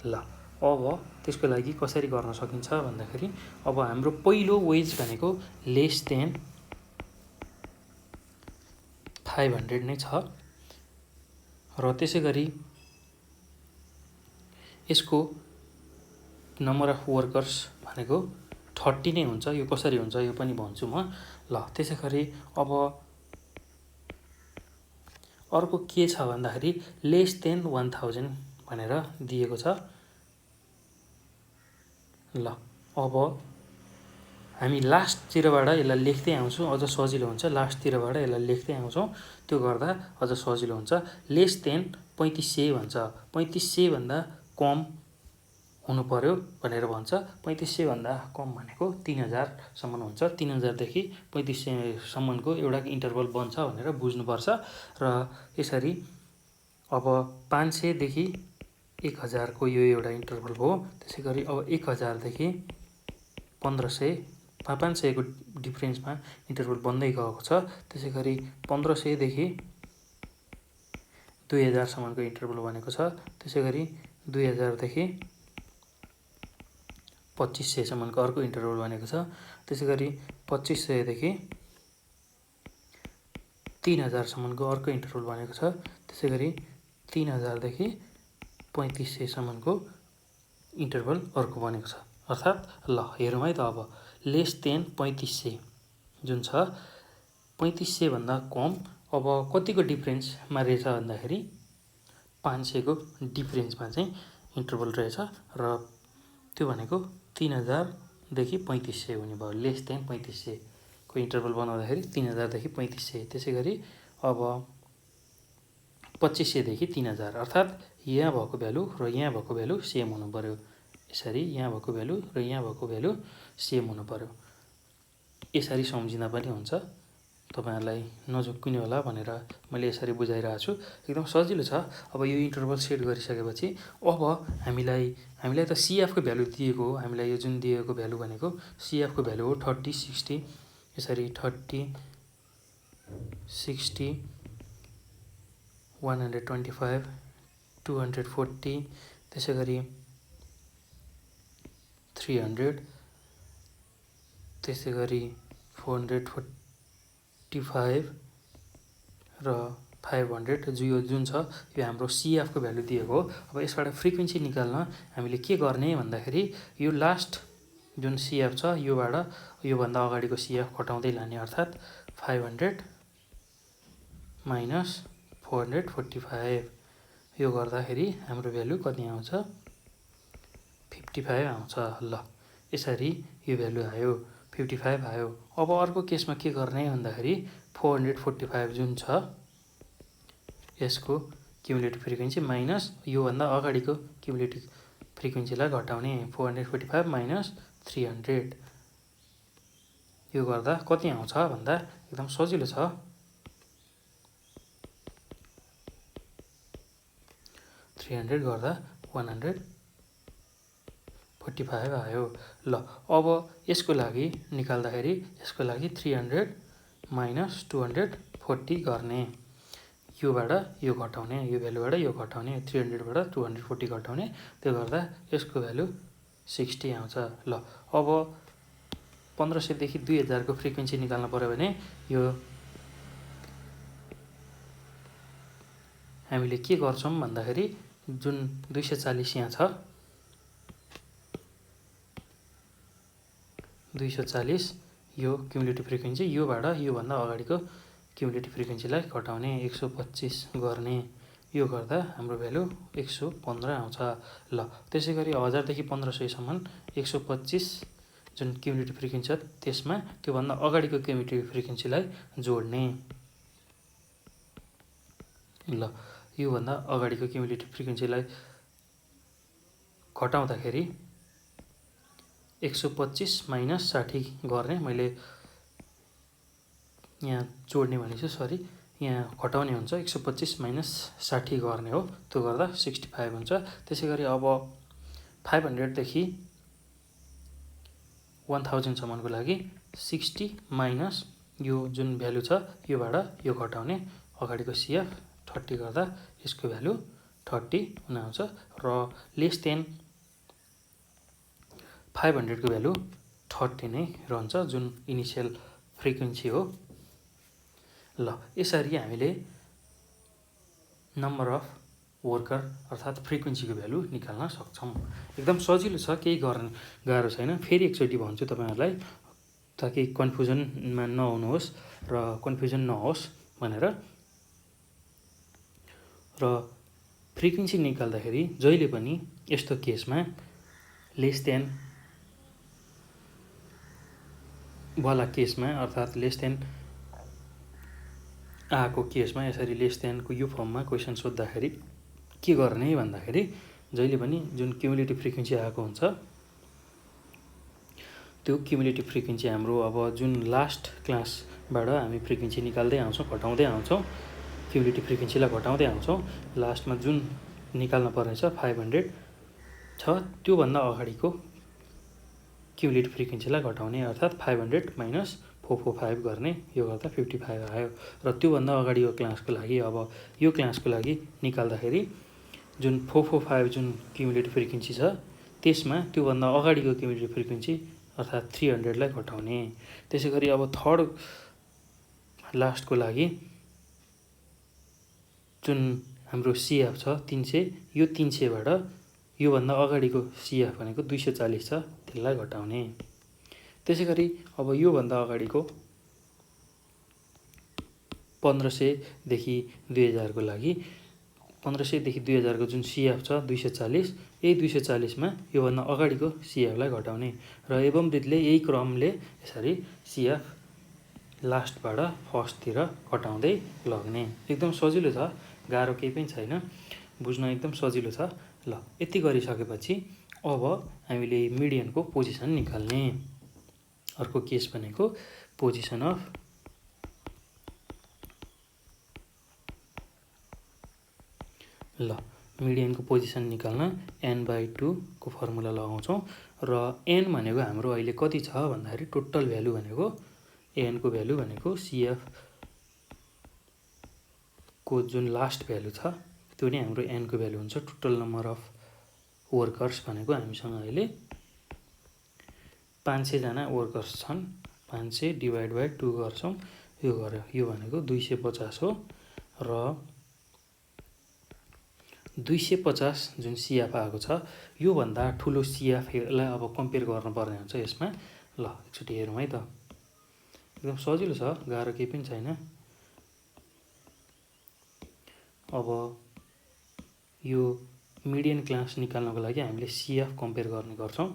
ल अब त्यसको लागि कसरी गर्न सकिन्छ भन्दाखेरि, अब हाम्रो पहिलो वेज भनेको लेस देन 500 नै छ र त्यसै गरी यसको नम्बर अफ वर्कर्स भनेको 30 नै हुन्छ। यो कसरी हुन्छ यो पनि भन्छु म। ल त्यसै गरी अब अर्को के छ भन्दाखेरि लेस देन 1000 भनेर दिएको छ। ल अब हामी लास्टतिरबाट यसलाई लेख्दै आउँछौँ, अझ सजिलो हुन्छ। लास्टतिरबाट यसलाई लेख्दै आउँछौँ, त्यो गर्दा अझ सजिलो हुन्छ। लेस देन 3500 भन्छ। 3500 भन्दा कम हुनु पर्यो भनेर भन्छ। 3500 भन्दा कम भनेको 3000 सम्म हुन्छ। 3000 देखि 3500 सम्मको एउटा इन्टरभल बन्छ भनेर बुझ्नुपर्छ। र यसरी अब 500 देखि 1000 को यो एउटा इन्टरभल हो। त्यसै गरी अब 1000 देखि 1500 500 को डिफरेन्समा इन्टरभल बन्दै गएको छ। त्यसै गरी 1500 देखि 2000 सम्मको इन्टरभल बनेको छ। त्यसै गरी 2000 देखि 2500 सम्मको अर्को इन्टरभल बनेको छ। त्यसै गरी 2500 देखि 3000 सम्मको अर्को इन्टरभल बनेको छ। त्यसै गरी 3000 देखि 3500 सम्मको इन्टरभल अर्को बनेको छ। अर्थात् ल हेरौँ है त अब लेस देन 3500 जुन छ 3500 भन्दा कम। अब कतिको डिफरेन्समा रहेछ भन्दाखेरि 500 को डिफरेन्समा चाहिँ इन्टरभल रहेछ र त्यो भनेको 3000 देखि 3500 हुने भयो। लेस देन 3500 को इन्टरभल बनाउँदाखेरि 3000 देखि 3500। त्यसै गरी अब 2500 देखि 3000 अर्थात् यहाँ भएको भ्यालु र यहाँ भएको भ्यालु सेम हुनु पर्यो। यसरी यहाँ भएको भ्यालु र यहाँ भएको भ्यालु सेम हुनु पर्यो। यसरी सम्झिँदा पनि हुन्छ। तपाईहरुलाई नझुक्किने होला भनेर मैले यसरी बुझाइरहेको छु। एकदम सजिलो छ। अब यो इन्टरभल सेट गरिसकेपछि अब हामीलाई त CF को भ्यालु दिएको हो। हामीलाई यो जुन दिएको भ्यालु भनेको CF को भ्यालु हो 30 60। यसरी 30 60 125 240 त्यसै गरी 300 त्यसै गरी 445 र 500 जुन छ यो हाम्रो CF को भ्यालु दिएको हो। अब यसबाट फ्रिक्वेन्सी निकाल्न हामीले के गर्ने भन्दाखेरि यो लास्ट जुन CF छ योबाट योभन्दा अगाडिको CF घटाउँदै लाने। अर्थात् 500 माइनस 445 यो गर्दाखेरि हाम्रो भ्यालु कति आउँछ 55 आउँछ। ल यसरी यो भ्यालु आयो 55 आयो। अब अर्को केसमा के गर्ने भन्दाखेरि 445 जुन छ यसको क्युमुलेटिभ फ्रिक्वेन्सी माइनस योभन्दा अगाडिको क्युमुलेटिभ फ्रिक्वेन्सीलाई घटाउने। 445 माइनस 300 यो गर्दा कति आउँछ भन्दा एकदम सजिलो छ। 300 गर्दा 145 आयो। ल अब यसको लागि निकाल्दाखेरि यसको लागि 300 माइनस 240 गर्ने। योबाट यो घटाउने, यो भ्यालुबाट यो घटाउने, 300 बाट 240 घटाउने। त्यो गर्दा यसको भ्यालु 60 आउँछ। ल अब 1500 देखि 2000 को फ्रिक्वेन्सी निकाल्न पर्यो भने यो हामीले के गर्छौं भन्दाखेरि जुन 240 यहाँ छ 240 यो क्युमुलेटिभ फ्रिक्वेन्सी योबाट योभन्दा अगाडिको क्युमुलेटिभ फ्रिक्वेन्सीलाई घटाउने 125 गर्ने। यो गर्दा हाम्रो भ्यालु 115 आउँछ। ल त्यसै गरी 1000 देखि 1500 सम्म 125 जुन क्युमुलेटिभ फ्रिक्वेन्सी छ त्यसमा त्योभन्दा अगाडिको क्युमुलेटिभ फ्रिक्वेन्सीलाई जोड्ने। ल योभन्दा अगाडिको क्युमुलेटिभ फ्रिक्वेन्सीलाई घटाउँदाखेरि 125 माइनस 60 गर्ने। मैले यहाँ जोड्ने भनेछु सरी यहाँ घटाउने हुन्छ। 125 माइनस 60 गर्ने हो। त्यो गर्दा 65 हुन्छ। त्यसै गरी अब 500 देखि 1000 सम्मको लागि 60 माइनस यो जुन भ्यालु छ योबाट यो घटाउने। अगाडिको CF 30 गर्दा यसको भ्यालु 30 हुन आउँछ र लेस देन 500 को भ्यालु 30 नै रहन्छ जुन इनिसियल फ्रिक्वेन्सी हो। ल यसरी हामीले नम्बर अफ वर्कर अर्थात् फ्रिक्वेन्सीको भ्यालु निकाल्न सक्छौँ। एकदम सजिलो छ, केही गाह्रो छैन। फेरि एकचोटि भन्छु तपाईँहरूलाई, ताकि कन्फ्युजनमा नहुनुहोस् र कन्फ्युजन नहोस् भनेर। र फ्रिक्वेन्सी निकाल्दाखेरि जहिले पनि यस्तो केसमा लेस देन वाला केसमा अर्थात् लेस देन आएको केसमा यसरी लेस देनको यो फर्ममा क्वेसन सोद्धाखेरि के गर्ने भन्दाखेरि जहिले पनि जुन क्युमुलेटिभ फ्रिक्वेन्सी आएको हुन्छ त्यो क्युमुलेटिभ फ्रिक्वेन्सी हाम्रो अब जुन लास्ट क्लासबाट हामी फ्रिक्वेन्सी निकाल्दै आउँछौँ, घटाउँदै आउँछौँ, क्युमुलेटिभ फ्रिक्वेन्सीलाई घटाउँदै आउँछौँ। लास्टमा जुन निकाल्न पर्ने छ 500 छ, त्योभन्दा अगाडिको क्युमुलेटिभ फ्रिक्वेन्सीलाई घटाउने अर्थात् 500 माइनस 445 गर्ने। यो गर्दा 55 आयो। र त्योभन्दा अगाडिको क्लासको लागि अब यो क्लासको लागि निकाल्दाखेरि जुन 445 जुन क्युमुलेटिभ फ्रिक्वेन्सी छ त्यसमा त्योभन्दा अगाडिको क्युमुलेटिभ फ्रिक्वेन्सी अर्थात् 300लाई घटाउने। त्यसै गरी अब थर्ड लास्टको लागि जुन हाम्रो सिएफ छ 300, यो 300बाट योभन्दा अगाडिको सिएफ भनेको 240 छ, त्यसलाई घटाउने। त्यसै गरी अब योभन्दा अगाडिको 1500 देखि 2000 को लागि 1500 देखि 2000 को जुन सिएफ छ 240, यही 240 मा योभन्दा अगाडिको सिएफलाई घटाउने। र एवंवृद्धले यही क्रमले यसरी सिएफ लास्टबाट फर्स्टतिर घटाउँदै लग्ने। एकदम सजिलो छ, गाह्रो केही पनि छैन, बुझ्न एकदम सजिलो छ। ल, यति गरिसकेपछि अब हामीले मिडियनको पोजिसन निकाल्ने। अर्को केस भनेको पोजिसन अफ मिडियनको पोजिसन निकाल्न n/2 को फर्मुला लगाउँछौँ। र n भनेको हाम्रो अहिले कति छ भन्दाखेरि टोटल भ्यालु भनेको n को भ्यालु भनेको सिएफ को जुन लास्ट भ्यालु छ त्यो नै हाम्रो n को भ्यालु हुन्छ। टोटल नम्बर अफ वर्कर्स भनेको हामीसँग अहिले 500 जना वर्कर्स छन्। 500 डिभाइड बाई 2 गर्छौँ, यो भनेको 250 हो। र 250 जुन सिएफ आएको छ योभन्दा ठुलो सिएफलाई अब कम्पेयर गर्नुपर्ने हुन्छ यसमा। ल, एकचोटि हेरौँ है त। एकदम सजिलो छ, गाह्रो केही पनि छैन। अब यो मिडियन क्लास निकाल्नको लागि हामीले सिएफ कम्पेयर गर्ने गर्छौँ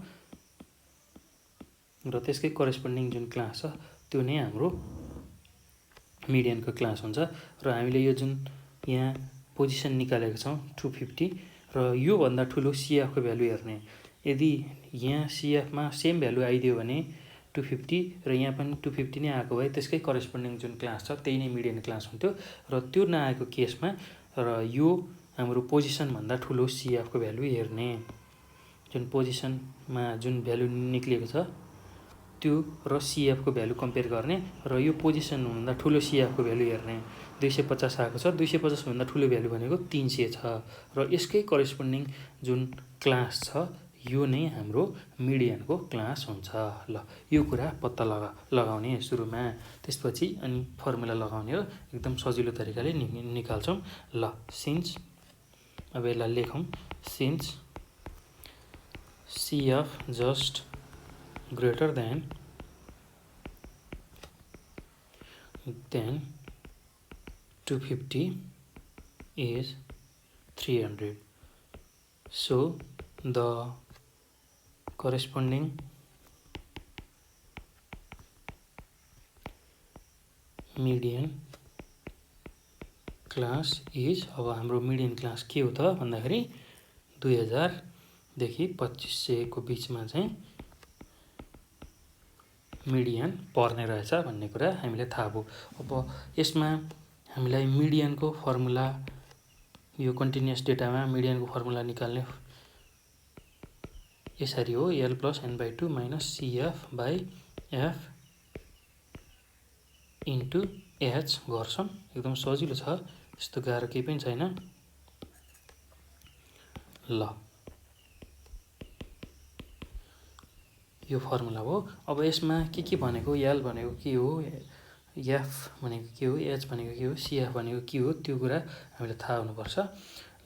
र त्यसकै करेस्पोन्डिङ जुन क्लास छ त्यो नै हाम्रो मिडियनको क्लास हुन्छ। र हामीले यो जुन यहाँ पोजिसन निकालेको छौँ 250 र योभन्दा ठुलो सिएफको भ्यालु हेर्ने। यदि यहाँ सिएफमा सेम भ्यालु आइदियो भने 250 र यहाँ पनि 250 नै आएको भए त्यसकै करेस्पोन्डिङ जुन क्लास छ त्यही नै मिडियन क्लास हुन्थ्यो। र त्यो नआएको केसमा र यो हाम्रो पोजिसनभन्दा ठुलो सिएफको भ्यालु हेर्ने। जुन पोजिसनमा जुन भ्यालु निक्लिएको छ त्यो र सिएफको भ्यालु कम्पेयर गर्ने र यो पोजिसनभन्दा ठुलो सिएफको भ्यालु हेर्ने। 250 आएको छ, 250 भन्दा ठुलो भ्यालु भनेको 300 छ र यसकै करेस्पोन्डिङ जुन क्लास छ यो नै हाम्रो मिडियनको क्लास हुन्छ। ल, यो कुरा पत्ता लगाउने सुरुमा, त्यसपछि अनि फर्मुला लगाउने हो। एकदम सजिलो तरिकाले निकाल्छौँ। ल, सिन्स अब यसलाई लेखौँ। Since सिएफ just greater than 250 is 300. So the corresponding median class is, अब हाम्रो मिडियन क्लास के हो त भन्दाखेरि 2000 देखि 2500 को बीचमा चाहिँ मिडियन पर्ने रहेछ भन्ने कुरा हामीले थाहा भयो। अब यसमा हामीलाई मिडियनको फर्मुला, यो कन्टिन्युअस डेटामा मिडियनको फर्मुला निकाल्ने यसरी हो, L + n/2 minus सिएफ by F into H गर्छौँ। एकदम सजिलो छ, यस्तो गाह्रो केही पनि छैन। ल, यो फर्मुला हो। अब यसमा के भनेको, L भनेको के हो, एफ भनेको के हो, एच भनेको के हो, सिएफ भनेको के हो, त्यो कुरा हामीले थाहा हुनुपर्छ।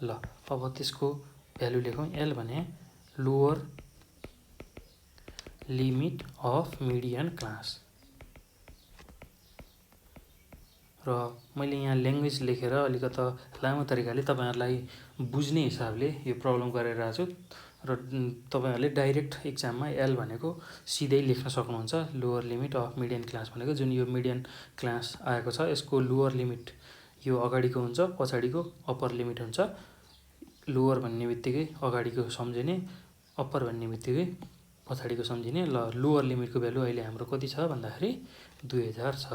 ल अब त्यसको भ्यालु लेखौँ। एल भने lower limit of median class. र मैले यहाँ ल्याङ्ग्वेज लेखेर अलिकता लामो तरिकाले तपाईहरुलाई बुझ्ने हिसाबले यो प्रब्लम गरिरहेको छु र तपाईहरुले डाइरेक्ट एक्जाममा एल भनेको सिधै लेख्न सक्नुहुन्छ। Lower limit of median class भनेको जुन यो मिडियन क्लास आएको छ यसको लोअर लिमिट यो अगाडिको हुन्छ, पछाडिको अप्पर लिमिट हुन्छ। लोअर भन्ने बित्तिकै अगाडिको सम्झिने, अप्पर भन्ने बित्तिकै पछाडिको सम्झिने। ल लोअर लिमिटको भ्यालु अहिले हाम्रो कति छ भन्दाखेरि 2000 छ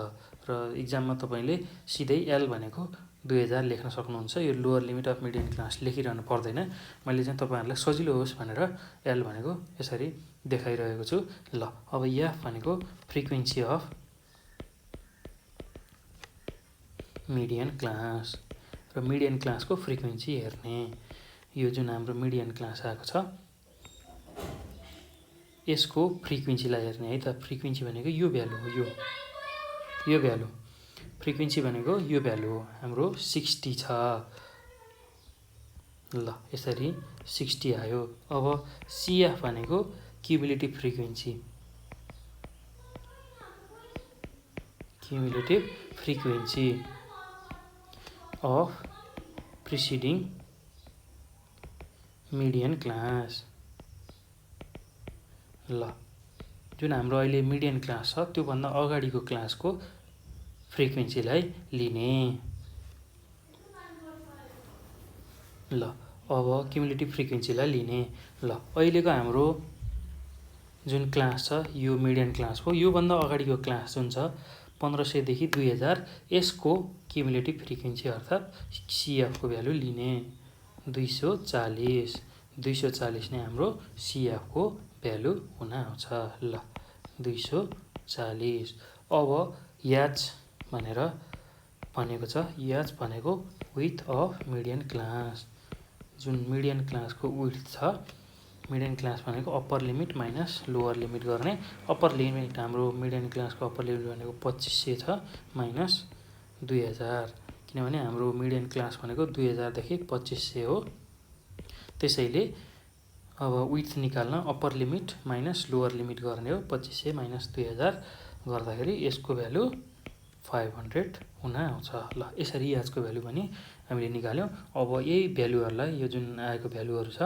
र एक्जाममा तपाईले सिधै एल भनेको 2000 लेख्न सक्नुहुन्छ। यो lower limit of median class लेखिरहनु पर्दैन। मैले चाहिँ तपाईहरुलाई सजिलो होस् भनेर एल भनेको यसरी देखाइरहेको छु। ल अब एफ भनेको फ्रिक्वेन्सी अफ मिडियन क्लास र मिडियन क्लासको फ्रिक्वेन्सी हेर्ने। यो जुन हाम्रो मिडियन क्लास आएको छ यसको फ्रिक्वेन्सीलाई हेर्ने है त। फ्रिक्वेन्सी भनेको यो भ्यालु हो, यो भ्यालु। फ्रिक्वेन्सी भनेको यो भ्यालु हो हाम्रो 60 छ। ल यसरी 60 आयो। अब सीएफ भनेको cumulative frequency, cumulative frequency of preceding median class. ल जुन हाम्रो अहिले मिडियन क्लास छ त्यो भन्दा अगाडिको क्लासको फ्रिक्वेन्सीलाई लिने। ल अब क्युमुलेटिभ फ्रिक्वेन्सीलाई लिने। ल अहिलेको हाम्रो जुन क्लास छ यो मिडियन क्लास हो। यो भन्दा अगाडिको क्लास जुन छ 1500 देखि 2000 यसको क्युमुलेटिभ फ्रिक्वेन्सी अर्थात् सीएफ को भ्यालु लिने। 240 नै हाम्रो सीएफ को भ्यालु हुन आउँछ। ल 240। अब याच भनेर भनेको छ। याच भनेको विड्थ अफ मिडियन क्लास। जुन मिडियन क्लासको विड्थ छ, मिडियन क्लास भनेको upper limit minus lower limit गर्ने। अप्पर लिमिट हाम्रो मिडियन क्लासको अप्पर लिमिट भनेको 2500 छ माइनस 2000, किनभने हाम्रो मिडियन क्लास भनेको 2000 देखि 2500 हो। त्यसैले अब विड्थ निकाल्न upper limit minus lower limit गर्ने हो। 2500 माइनस 2000 गर्दाखेरि यसको भ्यालु 500 हुन आउँछ। ल यसरी याजको भ्यालु पनि हामीले निकाल्यौं। अब यही भ्यालुहरुलाई यो जुन आएको भ्यालुहरु छ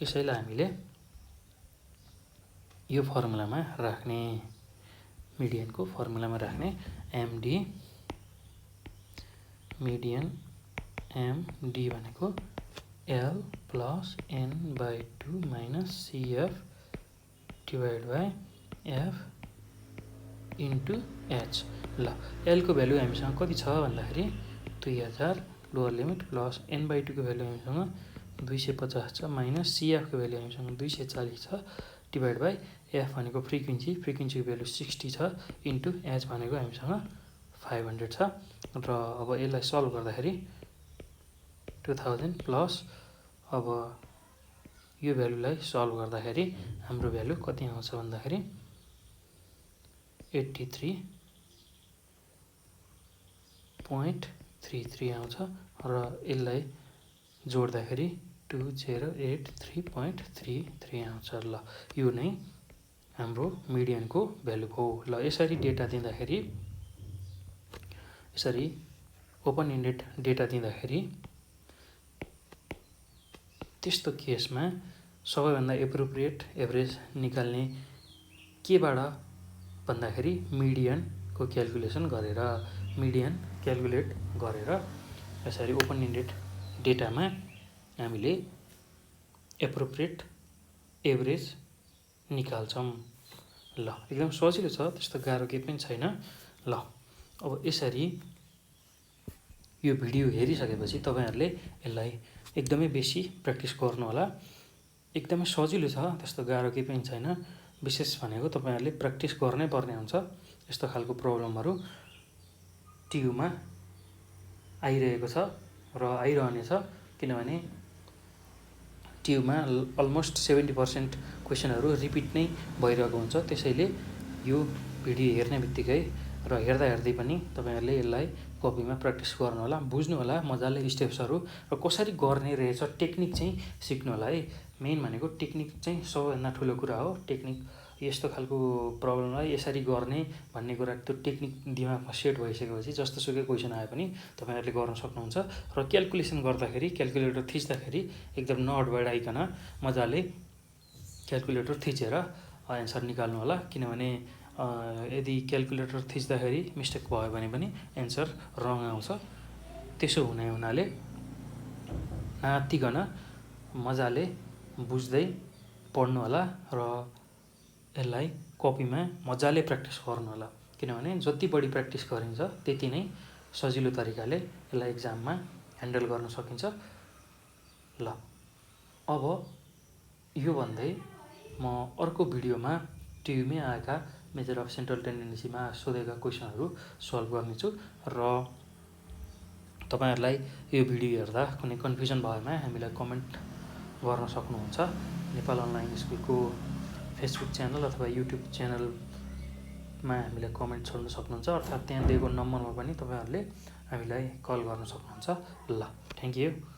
यसैलाई हामीले यो फर्मुलामा राख्ने, मिडियनको फर्मुलामा राख्ने। एमडी मिडियन एमडी भनेको L plus n/2 minus CF divide by F into h. ल एल को भ्यालु हामीसँग कति छ भन्दाखेरि 2000 लोअर लिमिट प्लस n/2 को भ्यालु हामीसँग 250 छ माइनस सीएफ को भ्यालु हामीसँग 240 छ डिवाइड बाई एफ भनेको फ्रिक्वेन्सी को भ्यालु 60 छ इन्टु एच भनेको हामीसँग 500 छ। र अब यसलाई सल्भ गर्दाखेरि 2000 प्लस अब यो भ्यालुलाई सल्भ गर्दाखेरि हाम्रो भ्यालु कति आउँछ भन्दाखेरि 83.33 आउँछ र यसलाई जोड्दाखेरि 2083.33 आउँछ। ल यो नै हाम्रो मिडियनको भ्यालु हो। ल यसरी डेटा दिँदाखेरि, यसरी ओपन इन्डेड डेटा दिँदाखेरि त्यस्तो केसमा सबैभन्दा एप्रोप्रिएट एभरेज निकाल्ने केबाट भन्दाखेरि मिडियनको क्याल्कुलेसन गरेर, मिडियन क्याल्कुलेट गरेर यसरी ओपन इन्डेड डेटामा हामीले एप्रोप्रिएट एभरेज निकाल्छौं। ल एकदम सजिलो छ, त्यस्तो गाह्रो केही पनि छैन। ल अब यसरी यो भिडियो हेरिसकेपछि तपाईहरुले यसलाई एकदमै बेसी प्र्याक्टिस गर्नु होला। एकदमै सजिलो छ, त्यस्तो गाह्रो केही पनि छैन। विशेष भनेको तपाईहरुले प्र्याक्टिस गर्नै पर्ने हुन्छ। यस्तो खालको प्रब्लमहरु टियुमा आइरहेको छ र आइरहनेछ, किनभने टियुमा अलमोस्ट 70% क्वेशनहरु रिपिट नै भइरहेको हुन्छ। त्यसैले यो भिडियो हेर्ने बित्तिकै र हेर्दा हेर्दै पनि तपाईँहरूले यसलाई कपीमा प्र्याक्टिस गर्नु होला, बुझ्नु होला मजाले स्टेप्सहरू र कसरी गर्ने रहेछ टेक्निक चाहिँ सिक्नु होला है। मेन भनेको टेक्निक चाहिँ सबैभन्दा ठुलो कुरा हो। टेक्निक यस्तो खालको प्रब्लमलाई यसरी गर्ने भन्ने कुरा त्यो टेक्निक दिमागमा सेट भइसकेपछि जस्तोसुकै क्वेसन आए पनि तपाईँहरूले गर्न सक्नुहुन्छ। र क्यालकुलेसन गर्दाखेरि क्यालकुलेटर थिच्दाखेरि एकदम नअडबडाइकन मजाले क्यालकुलेटर थिचेर एन्सर निकाल्नु होला। किनभने यदि क्यालकुलेटर थिच्दाखेरि मिस्टेक भयो भने पनि एन्सर रङ आउँछ। त्यसो हुनाले नातिकन मजाले बुझ्दै पढ्नु होला र यसलाई कपीमा मजाले प्र्याक्टिस गर्नु होला। किनभने जति बढी प्र्याक्टिस गरिन्छ त्यति नै सजिलो तरिकाले यसलाई एक्जाममा ह्यान्डल गर्न सकिन्छ। ल अब यो भन्दै म अर्को भिडियोमा टियुमै आएका मेजर अफ सेन्ट्रल टेन्डेन्सीमा सोधेका क्वेसनहरू सल्भ गर्नेछु। र तपाईँहरूलाई यो भिडियो हेर्दा कुनै कन्फ्युजन भएमा हामीलाई कमेन्ट गर्न सक्नुहुन्छ। नेपाल अनलाइन स्कुलको फेसबुक च्यानल अथवा युट्युब च्यानलमा हामीलाई कमेन्ट छोड्न सक्नुहुन्छ, अर्थात् त्यहाँ दिएको नम्बरमा पनि तपाईँहरूले हामीलाई कल गर्न सक्नुहुन्छ। ल थ्याङ्क यू।